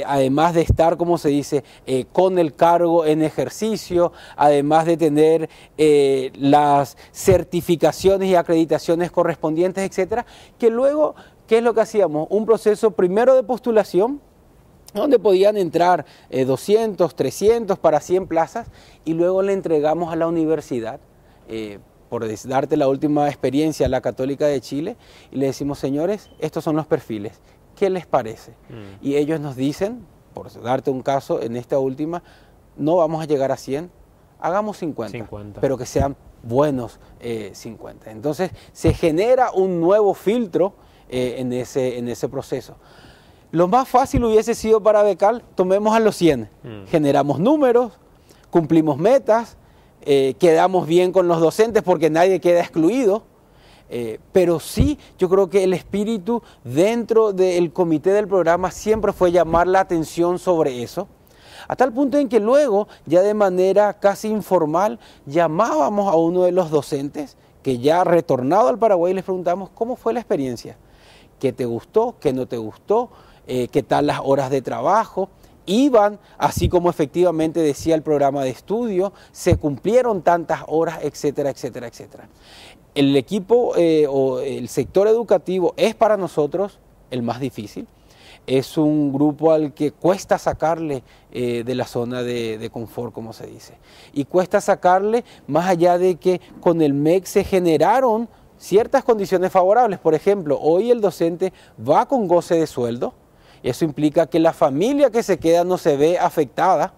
además de estar, como se dice, con el cargo en ejercicio, además de tener las certificaciones y acreditaciones correspondientes, etcétera, que luego, ¿qué es lo que hacíamos? Un proceso primero de postulación, donde podían entrar 200, 300 para 100 plazas, y luego le entregamos a la universidad, por darte la última experiencia, a la Católica de Chile, y le decimos, señores, estos son los perfiles. ¿Qué les parece? Y ellos nos dicen, por darte un caso, en esta última, no vamos a llegar a 100, hagamos 50. Pero que sean buenos 50. Entonces se genera un nuevo filtro en ese proceso. Lo más fácil hubiese sido para Becal, tomemos a los 100, generamos números, cumplimos metas, quedamos bien con los docentes porque nadie queda excluido. Pero sí, yo creo que el espíritu dentro del comité del programa siempre fue llamar la atención sobre eso, a tal punto en que luego, ya de manera casi informal, llamábamos a uno de los docentes que ya retornado al Paraguay les preguntamos cómo fue la experiencia, qué te gustó, qué no te gustó, qué tal las horas de trabajo. Iban, así como efectivamente decía el programa de estudio, se cumplieron tantas horas, etcétera, etcétera, etcétera. El equipo o el sector educativo es para nosotros el más difícil. Es un grupo al que cuesta sacarle de la zona de confort, como se dice. Y cuesta sacarle más allá de que con el MEC se generaron ciertas condiciones favorables. Por ejemplo, hoy el docente va con goce de sueldo. Eso implica que la familia que se queda no se ve afectada.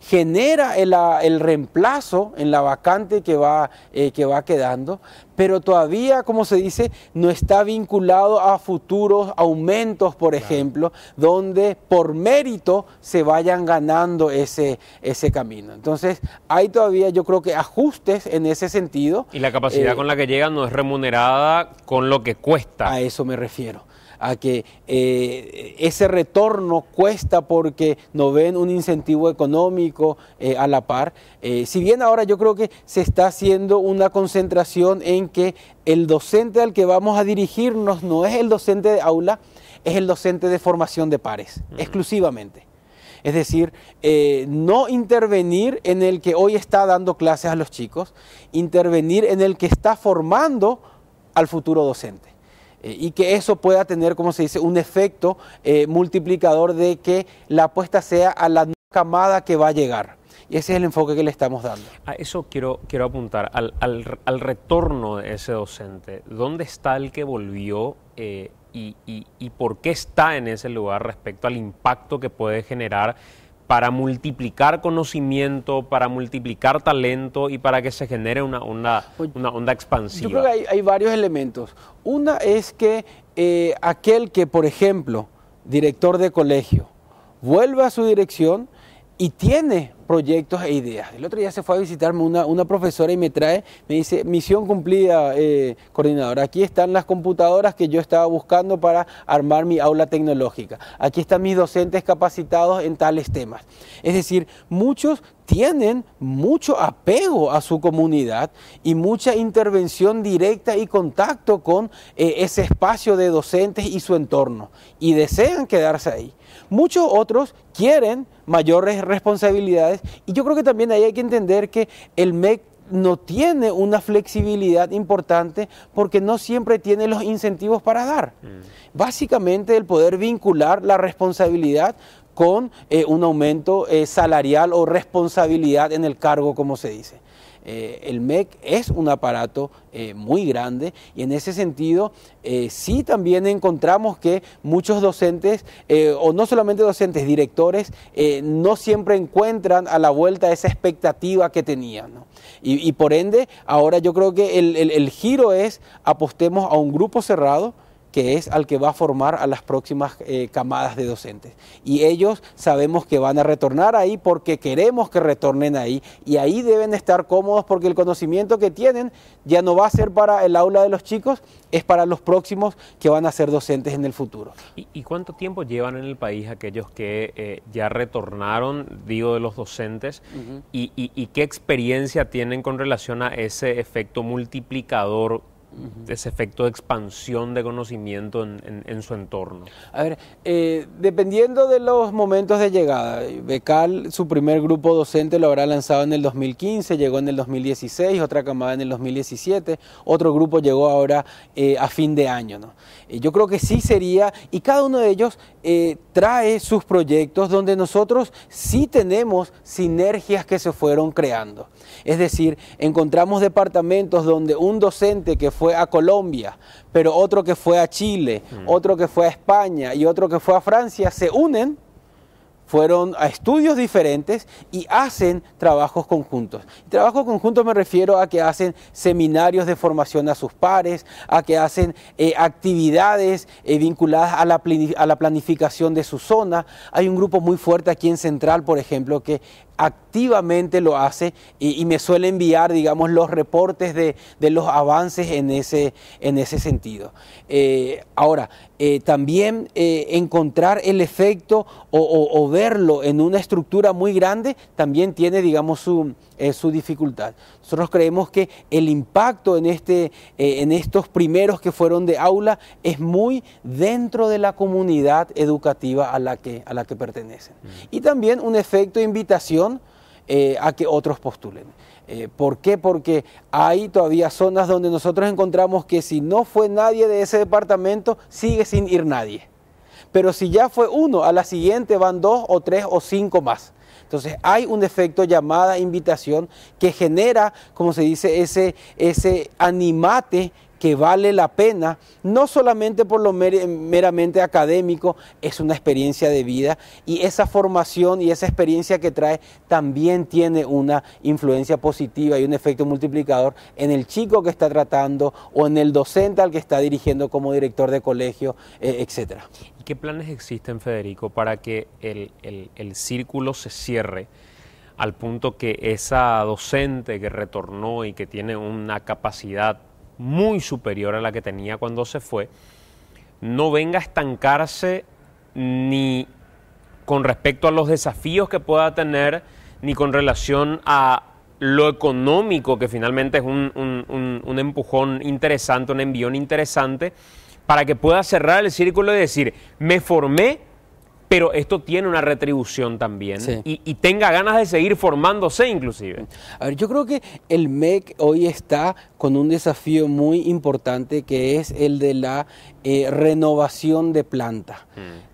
genera el reemplazo en la vacante que va quedando, pero todavía, como se dice, no está vinculado a futuros aumentos, por ejemplo, donde por mérito se vayan ganando ese camino. Entonces, hay todavía, yo creo que ajustes en ese sentido. Y la capacidad con la que llegan no es remunerada con lo que cuesta. A eso me refiero, a que ese retorno cuesta porque no ven un incentivo económico a la par. Si bien ahora yo creo que se está haciendo una concentración en que el docente al que vamos a dirigirnos no es el docente de aula, es el docente de formación de pares, exclusivamente. Es decir, no intervenir en el que hoy está dando clases a los chicos, intervenir en el que está formando al futuro docente. Y que eso pueda tener, como se dice, un efecto multiplicador de que la apuesta sea a la nueva camada que va a llegar. Y ese es el enfoque que le estamos dando. A eso quiero apuntar, al retorno de ese docente. ¿Dónde está el que volvió y por qué está en ese lugar respecto al impacto que puede generar para multiplicar conocimiento, para multiplicar talento y para que se genere una onda expansiva? Yo creo que hay varios elementos. Una es que aquel que, por ejemplo, director de colegio, vuelve a su dirección y tiene proyectos e ideas. El otro día se fue a visitarme una profesora y me dice, misión cumplida, coordinadora, aquí están las computadoras que yo estaba buscando para armar mi aula tecnológica. Aquí están mis docentes capacitados en tales temas. Es decir, muchos tienen mucho apego a su comunidad y mucha intervención directa y contacto con ese espacio de docentes y su entorno y desean quedarse ahí. Muchos otros quieren mayores responsabilidades y yo creo que también ahí hay que entender que el MEC no tiene una flexibilidad importante porque no siempre tiene los incentivos para dar. Básicamente el poder vincular la responsabilidad con un aumento salarial o responsabilidad en el cargo, como se dice. El MEC es un aparato muy grande y en ese sentido sí también encontramos que muchos docentes, o no solamente docentes, directores, no siempre encuentran a la vuelta esa expectativa que tenían, ¿no? Y por ende, ahora yo creo que el giro es apostemos a un grupo cerrado, que es al que va a formar a las próximas camadas de docentes. Y ellos sabemos que van a retornar ahí porque queremos que retornen ahí y ahí deben estar cómodos porque el conocimiento que tienen ya no va a ser para el aula de los chicos, es para los próximos que van a ser docentes en el futuro. ¿Y cuánto tiempo llevan en el país aquellos que ya retornaron, digo, de los docentes? ¿Y qué experiencia tienen con relación a ese efecto multiplicador, ese efecto de expansión de conocimiento en su entorno? A ver, dependiendo de los momentos de llegada, Becal, su primer grupo docente lo habrá lanzado en el 2015, llegó en el 2016, otra camada en el 2017, otro grupo llegó ahora a fin de año, ¿no? Yo creo que sí sería, y cada uno de ellos trae sus proyectos donde nosotros sí tenemos sinergias que se fueron creando. Es decir, encontramos departamentos donde un docente que fue a Colombia, pero otro que fue a Chile, otro que fue a España y otro que fue a Francia, se unen, fueron a estudios diferentes y hacen trabajos conjuntos. Trabajos conjuntos me refiero a que hacen seminarios de formación a sus pares, a que hacen actividades vinculadas a la planificación de su zona. Hay un grupo muy fuerte aquí en Central, por ejemplo, que activamente lo hace y me suele enviar, digamos, los reportes de los avances en ese sentido. Ahora, también encontrar el efecto o verlo en una estructura muy grande también tiene, digamos, su dificultad. Nosotros creemos que el impacto en estos primeros que fueron de aula es muy dentro de la comunidad educativa a la que pertenecen. Y también un efecto de invitación a que otros postulen. ¿Por qué? Porque hay todavía zonas donde nosotros encontramos que si no fue nadie de ese departamento, sigue sin ir nadie. Pero si ya fue uno, a la siguiente van 2 o 3 o 5 más. Entonces hay un efecto llamada invitación que genera, como se dice, ese animate que vale la pena, no solamente por lo meramente académico, es una experiencia de vida, y esa formación y esa experiencia que trae también tiene una influencia positiva y un efecto multiplicador en el chico que está tratando o en el docente al que está dirigiendo como director de colegio, etc. ¿Y qué planes existen, Federico, para que el círculo se cierre al punto que esa docente que retornó y que tiene una capacidad muy superior a la que tenía cuando se fue, no venga a estancarse ni con respecto a los desafíos que pueda tener, ni con relación a lo económico, que finalmente es un empujón interesante, un envión interesante, para que pueda cerrar el círculo y decir, me formé, pero esto tiene una retribución también, sí, y tenga ganas de seguir formándose inclusive? A ver, yo creo que el MEC hoy está con un desafío muy importante, que es el de la renovación de planta.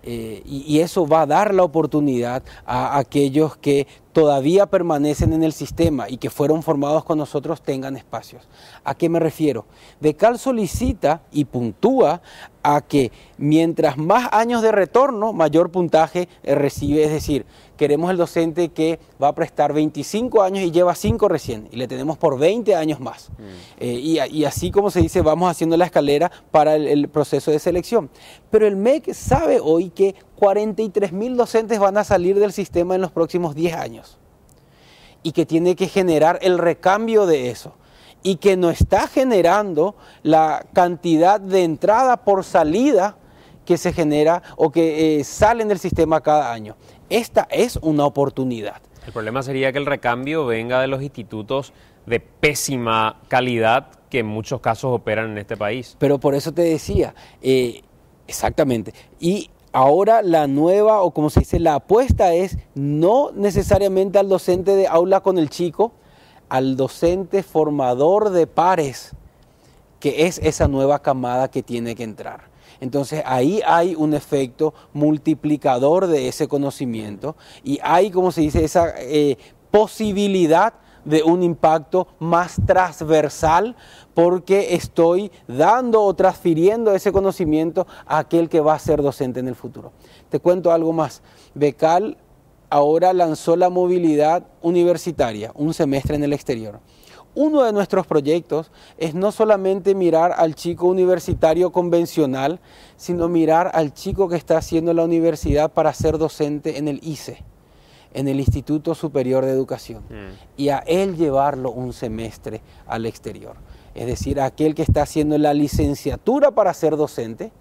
Y eso va a dar la oportunidad a aquellos que todavía permanecen en el sistema y que fueron formados con nosotros tengan espacios. ¿A qué me refiero? Becal solicita y puntúa a que mientras más años de retorno, mayor puntaje recibe. Es decir, queremos el docente que va a prestar 25 años y lleva 5 recién, y le tenemos por 20 años más. Y así, como se dice, vamos haciendo la escalera para el proceso de selección. Pero el MEC sabe hoy que 43.000 docentes van a salir del sistema en los próximos 10 años, y que tiene que generar el recambio de eso, y que no está generando la cantidad de entrada por salida que se genera o que salen del sistema cada año. Esta es una oportunidad. El problema sería que el recambio venga de los institutos de pésima calidad que en muchos casos operan en este país. Pero por eso te decía, exactamente. Y ahora la nueva, o como se dice, la apuesta es no necesariamente al docente de aula con el chico, al docente formador de pares, que es esa nueva camada que tiene que entrar. Entonces ahí hay un efecto multiplicador de ese conocimiento, y hay, como se dice, esa posibilidad de un impacto más transversal, porque estoy dando o transfiriendo ese conocimiento a aquel que va a ser docente en el futuro. Te cuento algo más. Becal ahora lanzó la movilidad universitaria, un semestre en el exterior. Uno de nuestros proyectos es no solamente mirar al chico universitario convencional, sino mirar al chico que está haciendo la universidad para ser docente en el ICE, en el Instituto Superior de Educación, y a él llevarlo un semestre al exterior. Es decir, a aquel que está haciendo la licenciatura para ser docente,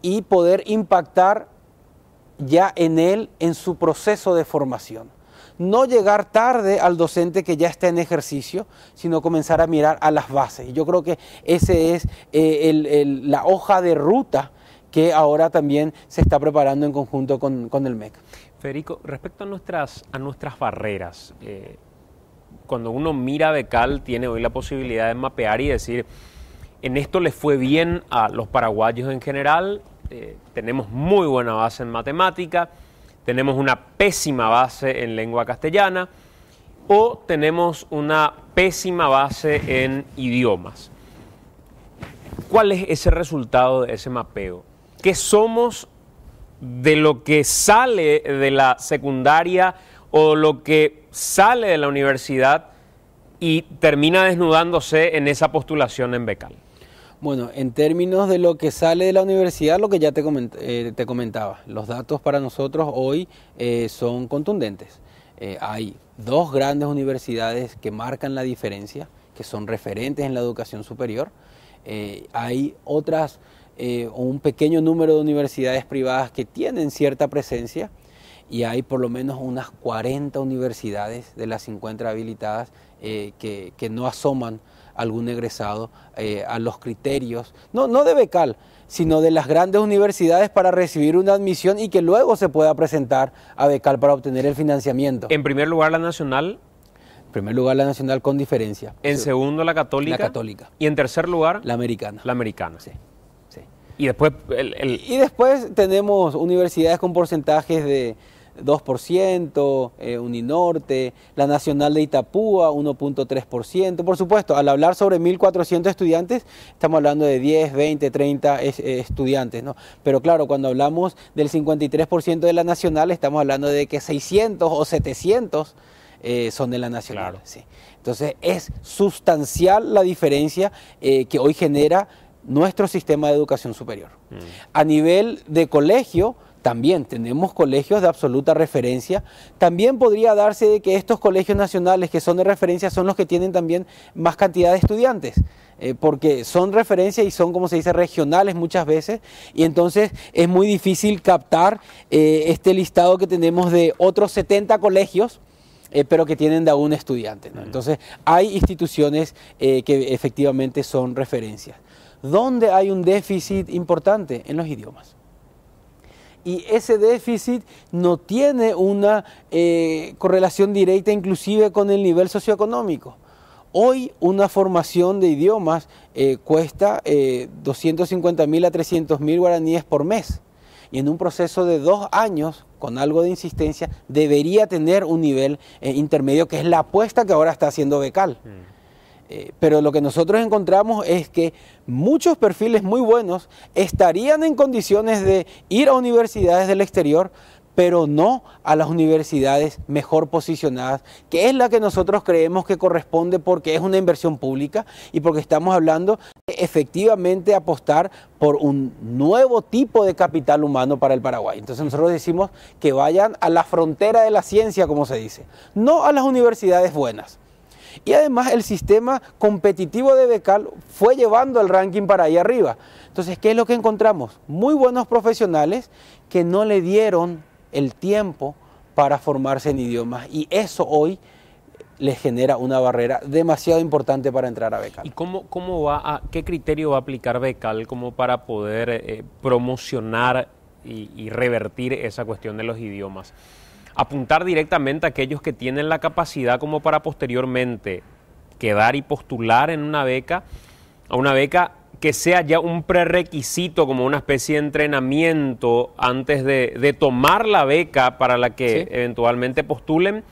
y poder impactar ya en él, en su proceso de formación. No llegar tarde al docente que ya está en ejercicio, sino comenzar a mirar a las bases. Y yo creo que ese es la hoja de ruta que ahora también se está preparando en conjunto con el MEC. Federico, respecto a nuestras barreras, cuando uno mira Becal, tiene hoy la posibilidad de mapear y decir, en esto le fue bien a los paraguayos en general, tenemos muy buena base en matemática, tenemos una pésima base en lengua castellana, o tenemos una pésima base en idiomas. ¿Cuál es ese resultado de ese mapeo? ¿Qué somos de lo que sale de la secundaria o lo que sale de la universidad y termina desnudándose en esa postulación en Becal? Bueno, en términos de lo que sale de la universidad, lo que ya te comentaba, los datos para nosotros hoy son contundentes. Hay 2 grandes universidades que marcan la diferencia, que son referentes en la educación superior. Hay otras, un pequeño número de universidades privadas que tienen cierta presencia, y hay por lo menos unas 40 universidades de las 50 habilitadas que no asoman algún egresado a los criterios, no de Becal, sino de las grandes universidades para recibir una admisión y que luego se pueda presentar a Becal para obtener el financiamiento. En primer lugar, la nacional. En primer lugar, la nacional con diferencia. En segundo, la católica. La católica. Y en tercer lugar, la americana. La americana. Sí, sí. Y después... Y después tenemos universidades con porcentajes 2%, Uninorte, la Nacional de Itapúa 1.3%. Por supuesto, al hablar sobre 1.400 estudiantes, estamos hablando de 10, 20, 30 estudiantes, ¿no? Pero claro, cuando hablamos del 53% de la Nacional, estamos hablando de que 600 o 700 son de la Nacional. Claro. Sí. Entonces, es sustancial la diferencia que hoy genera nuestro sistema de educación superior. A nivel de colegio, también tenemos colegios de absoluta referencia. También podría darse de que estos colegios nacionales que son de referencia son los que tienen también más cantidad de estudiantes, porque son referencia y son, como se dice, regionales muchas veces, y entonces es muy difícil captar este listado que tenemos de otros 70 colegios, pero que tienen de a un estudiante, ¿no? Entonces hay instituciones que efectivamente son referencias. ¿Dónde hay un déficit importante? En los idiomas. Y ese déficit no tiene una correlación directa inclusive con el nivel socioeconómico. Hoy una formación de idiomas cuesta 250.000 a 300.000 guaraníes por mes. Y en un proceso de 2 años, con algo de insistencia, debería tener un nivel intermedio, que es la apuesta que ahora está haciendo Becal. Pero lo que nosotros encontramos es que muchos perfiles muy buenos estarían en condiciones de ir a universidades del exterior, pero no a las universidades mejor posicionadas, que es la que nosotros creemos que corresponde porque es una inversión pública y porque estamos hablando de efectivamente apostar por un nuevo tipo de capital humano para el Paraguay. Entonces nosotros decimos que vayan a la frontera de la ciencia, como se dice, no a las universidades buenas. Y además el sistema competitivo de Becal fue llevando el ranking para ahí arriba. Entonces, ¿qué es lo que encontramos? Muy buenos profesionales que no le dieron el tiempo para formarse en idiomas. Y eso hoy les genera una barrera demasiado importante para entrar a Becal. ¿Y qué criterio va a aplicar Becal como para poder promocionar y revertir esa cuestión de los idiomas? Apuntar directamente a aquellos que tienen la capacidad como para posteriormente quedar y postular en una beca, a una beca que sea ya un prerequisito, como una especie de entrenamiento antes de tomar la beca para la que eventualmente postulen,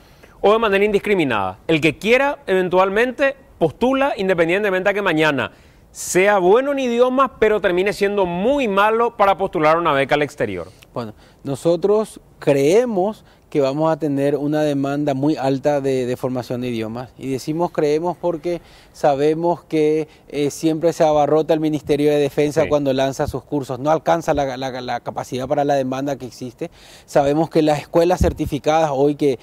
o de manera indiscriminada. El que quiera eventualmente postula, independientemente de que mañana sea bueno en idiomas, pero termine siendo muy malo para postular una beca al exterior. Bueno, nosotros creemos que vamos a tener una demanda muy alta de formación de idiomas, y decimos creemos porque sabemos que siempre se abarrota el Ministerio de Defensa cuando lanza sus cursos, no alcanza la capacidad para la demanda que existe. Sabemos que las escuelas certificadas hoy que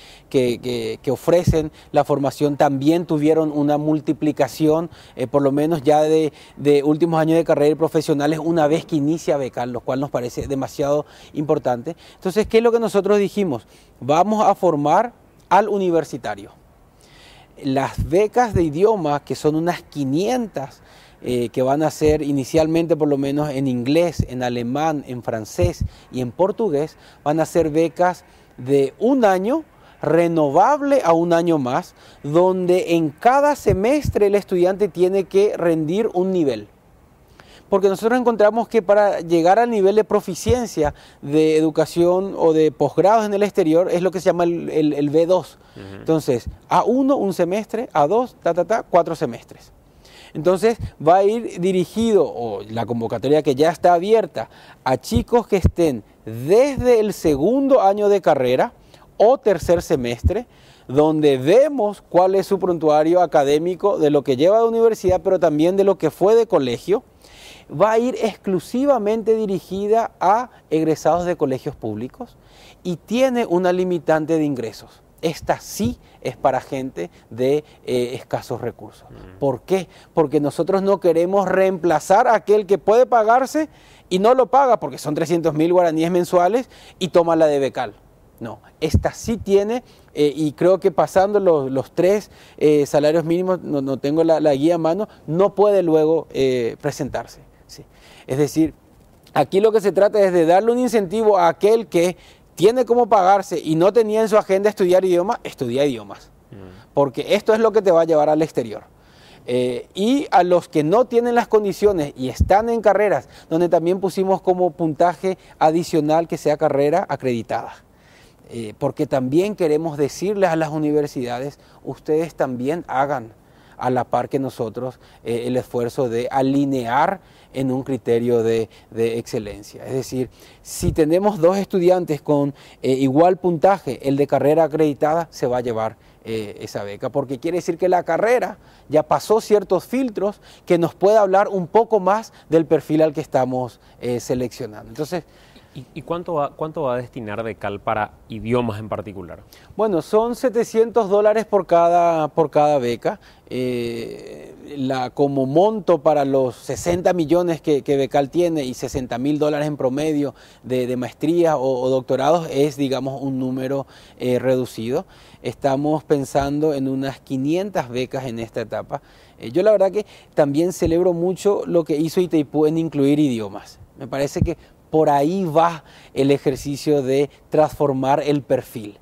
ofrecen la formación también tuvieron una multiplicación, por lo menos ya de últimos años de carrera y profesionales una vez que inicia Becal, lo cual nos parece demasiado importante. Entonces, ¿qué es lo que nosotros dijimos? Vamos a formar al universitario. Las becas de idiomas, que son unas 500, que van a ser inicialmente por lo menos en inglés, en alemán, en francés y en portugués, van a ser becas de 1 año, renovable a 1 año más, donde en cada semestre el estudiante tiene que rendir un nivel. Porque nosotros encontramos que para llegar al nivel de proficiencia de educación o de posgrados en el exterior es lo que se llama el B2. Entonces, A1 un semestre, A2, 4 semestres. Entonces va a ir dirigido, o la convocatoria que ya está abierta, a chicos que estén desde el 2.º año de carrera o 3.er semestre, donde vemos cuál es su prontuario académico de lo que lleva de universidad, pero también de lo que fue de colegio. Va a ir exclusivamente dirigida a egresados de colegios públicos y tiene una limitante de ingresos. Esta sí es para gente de escasos recursos. ¿Por qué? Porque nosotros no queremos reemplazar a aquel que puede pagarse y no lo paga porque son 300.000 guaraníes mensuales y toma la de Becal. No, esta sí tiene, y creo que pasando los 3 salarios mínimos, no tengo la guía a mano, no puede luego presentarse. ¿Sí? Es decir, aquí lo que se trata es de darle un incentivo a aquel que tiene cómo pagarse y no tenía en su agenda estudiar idiomas, estudia idiomas. Porque esto es lo que te va a llevar al exterior. Y a los que no tienen las condiciones y están en carreras, donde también pusimos como puntaje adicional que sea carrera acreditada. porque también queremos decirles a las universidades, ustedes también hagan a la par que nosotros el esfuerzo de alinear en un criterio de excelencia. Es decir, si tenemos 2 estudiantes con igual puntaje, el de carrera acreditada se va a llevar esa beca, porque quiere decir que la carrera ya pasó ciertos filtros que nos puede hablar un poco más del perfil al que estamos seleccionando. Entonces, ¿Y cuánto va a destinar Becal para idiomas en particular? Bueno, son $700 por cada beca. Como monto para los 60 millones que Becal tiene y $60.000 en promedio de maestría o doctorados es, digamos, un número reducido. Estamos pensando en unas 500 becas en esta etapa. Yo la verdad que también celebro mucho lo que hizo Itaipú en incluir idiomas. Me parece que por ahí va el ejercicio de transformar el perfil.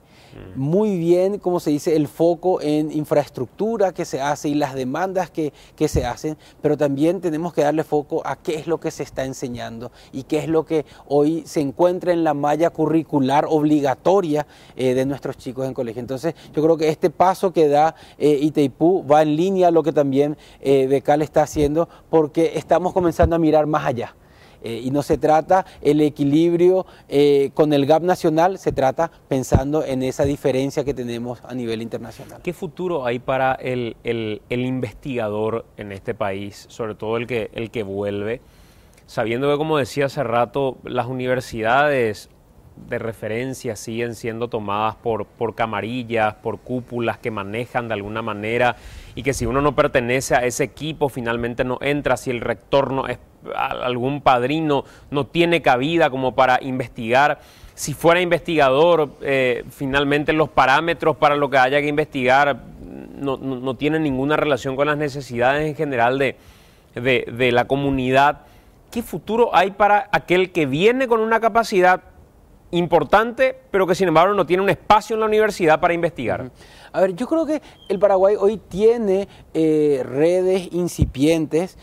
Muy bien, como se dice, el foco en infraestructura que se hace y las demandas que se hacen, pero también tenemos que darle foco a qué es lo que se está enseñando y qué es lo que hoy se encuentra en la malla curricular obligatoria de nuestros chicos en colegio. Entonces, yo creo que este paso que da Itaipú va en línea a lo que también Becal está haciendo, porque estamos comenzando a mirar más allá. Y no se trata el equilibrio con el gap nacional, se trata pensando en esa diferencia que tenemos a nivel internacional. ¿Qué futuro hay para el investigador en este país, sobre todo el que vuelve, sabiendo que, como decía hace rato, las universidades de referencia siguen siendo tomadas por camarillas, por cúpulas que manejan de alguna manera, y que si uno no pertenece a ese equipo finalmente no entra, si el rector no es algún padrino, no tiene cabida como para investigar? Si fuera investigador, finalmente los parámetros para lo que haya que investigar no tienen ninguna relación con las necesidades en general de la comunidad. ¿Qué futuro hay para aquel que viene con una capacidad importante, pero que sin embargo no tiene un espacio en la universidad para investigar? A ver, yo creo que el Paraguay hoy tiene redes incipientes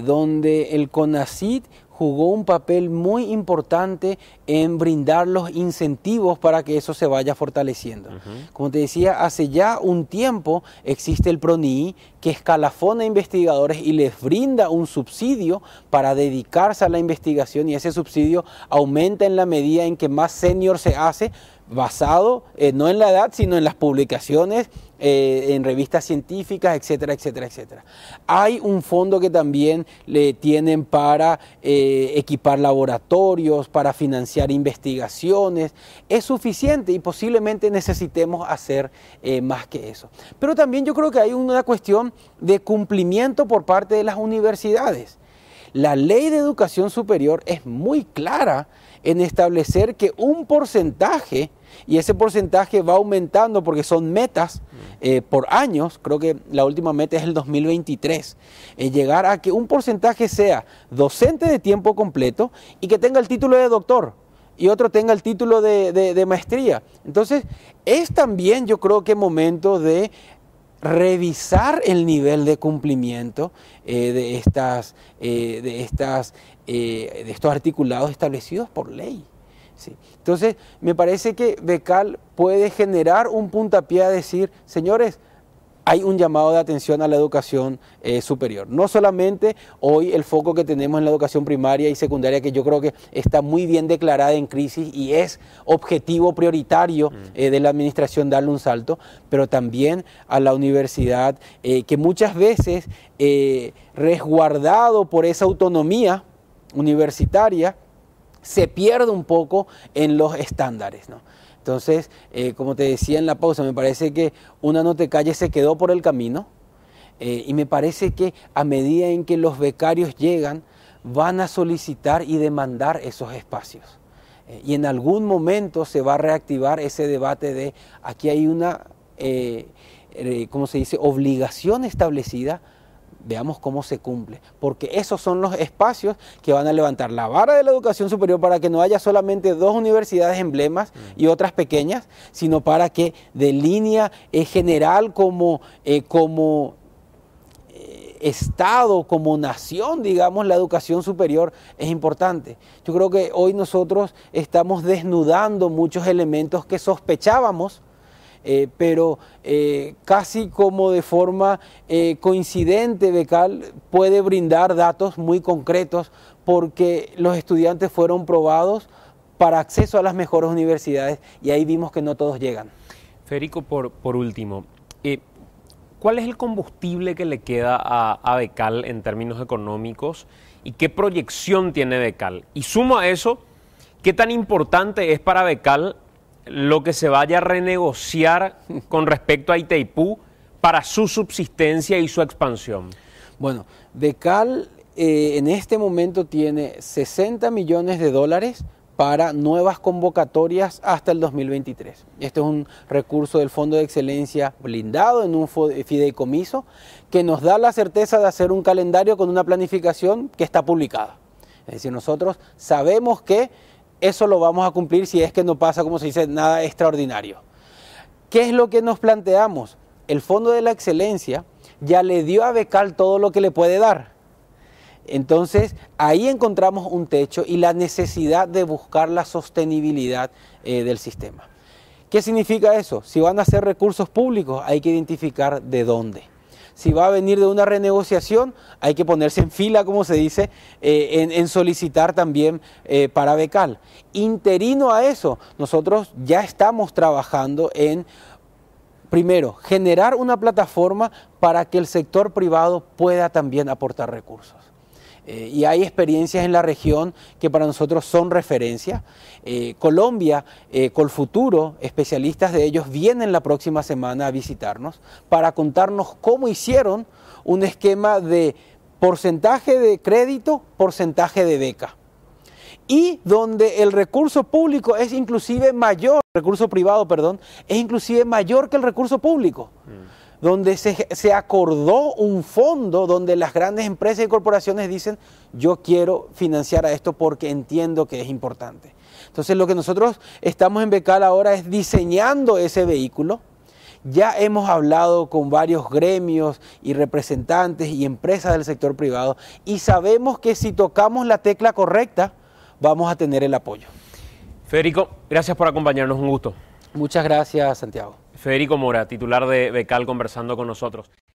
donde el CONACYT jugó un papel muy importante en brindar los incentivos para que eso se vaya fortaleciendo. Como te decía, hace ya un tiempo existe el PRONII que escalafona a investigadores y les brinda un subsidio para dedicarse a la investigación, y ese subsidio aumenta en la medida en que más senior se hace, basado no en la edad, sino en las publicaciones, en revistas científicas, etcétera, etcétera, etcétera. Hay un fondo que también le tienen para equipar laboratorios, para financiar investigaciones. Es suficiente y posiblemente necesitemos hacer más que eso. Pero también yo creo que hay una cuestión de cumplimiento por parte de las universidades. La Ley de Educación Superior es muy clara en establecer que un porcentaje, y ese porcentaje va aumentando porque son metas por años, creo que la última meta es el 2023, llegar a que un porcentaje sea docente de tiempo completo y que tenga el título de doctor y otro tenga el título de maestría. Entonces, es también, yo creo que momento de revisar el nivel de cumplimiento de estos articulados establecidos por ley. Sí. Entonces, me parece que Becal puede generar un puntapié a decir, señores, hay un llamado de atención a la educación superior. No solamente hoy el foco que tenemos en la educación primaria y secundaria, que yo creo que está muy bien declarada en crisis y es objetivo prioritario de la administración darle un salto, pero también a la universidad, que muchas veces, resguardado por esa autonomía universitaria, se pierde un poco en los estándares, ¿no? Entonces, como te decía en la pausa, me parece que Una No Te Calles se quedó por el camino, y me parece que a medida en que los becarios llegan, van a solicitar y demandar esos espacios. Y en algún momento se va a reactivar ese debate de aquí hay una, ¿cómo se dice?, obligación establecida. Veamos cómo se cumple, porque esos son los espacios que van a levantar la vara de la educación superior para que no haya solamente 2 universidades emblemas y otras pequeñas, sino para que de línea general como Estado, como nación, digamos, la educación superior es importante. Yo creo que hoy nosotros estamos desnudando muchos elementos que sospechábamos, pero casi como de forma coincidente, Becal puede brindar datos muy concretos porque los estudiantes fueron probados para acceso a las mejores universidades y ahí vimos que no todos llegan. Federico, por último, ¿cuál es el combustible que le queda a Becal en términos económicos y qué proyección tiene Becal? Y sumo a eso, ¿qué tan importante es para Becal lo que se vaya a renegociar con respecto a Itaipú para su subsistencia y su expansión? Bueno, Becal en este momento tiene $60 millones para nuevas convocatorias hasta el 2023. Este es un recurso del Fondo de Excelencia blindado en un fideicomiso que nos da la certeza de hacer un calendario con una planificación que está publicada. Es decir, nosotros sabemos que eso lo vamos a cumplir si es que no pasa, como se dice, nada extraordinario. ¿Qué es lo que nos planteamos? El Fondo de la Excelencia ya le dio a Becal todo lo que le puede dar. Entonces, ahí encontramos un techo y la necesidad de buscar la sostenibilidad del sistema. ¿Qué significa eso? Si van a ser recursos públicos, hay que identificar de dónde. Si va a venir de una renegociación, hay que ponerse en fila, como se dice, en solicitar también para Becal. Interino a eso, nosotros ya estamos trabajando en, primero, generar una plataforma para que el sector privado pueda también aportar recursos. Y hay experiencias en la región que para nosotros son referencia. Colombia, Colfuturo, especialistas de ellos, vienen la próxima semana a visitarnos para contarnos cómo hicieron un esquema de porcentaje de crédito, porcentaje de beca. Y donde el recurso público es inclusive mayor, recurso privado, perdón, es inclusive mayor que el recurso público. Donde se acordó un fondo donde las grandes empresas y corporaciones dicen, yo quiero financiar a esto porque entiendo que es importante. Entonces lo que nosotros estamos en Becal ahora es diseñando ese vehículo. Ya hemos hablado con varios gremios y representantes y empresas del sector privado y sabemos que si tocamos la tecla correcta, vamos a tener el apoyo. Federico, gracias por acompañarnos, un gusto. Muchas gracias, Santiago. Federico Mora, titular de Becal, conversando con nosotros.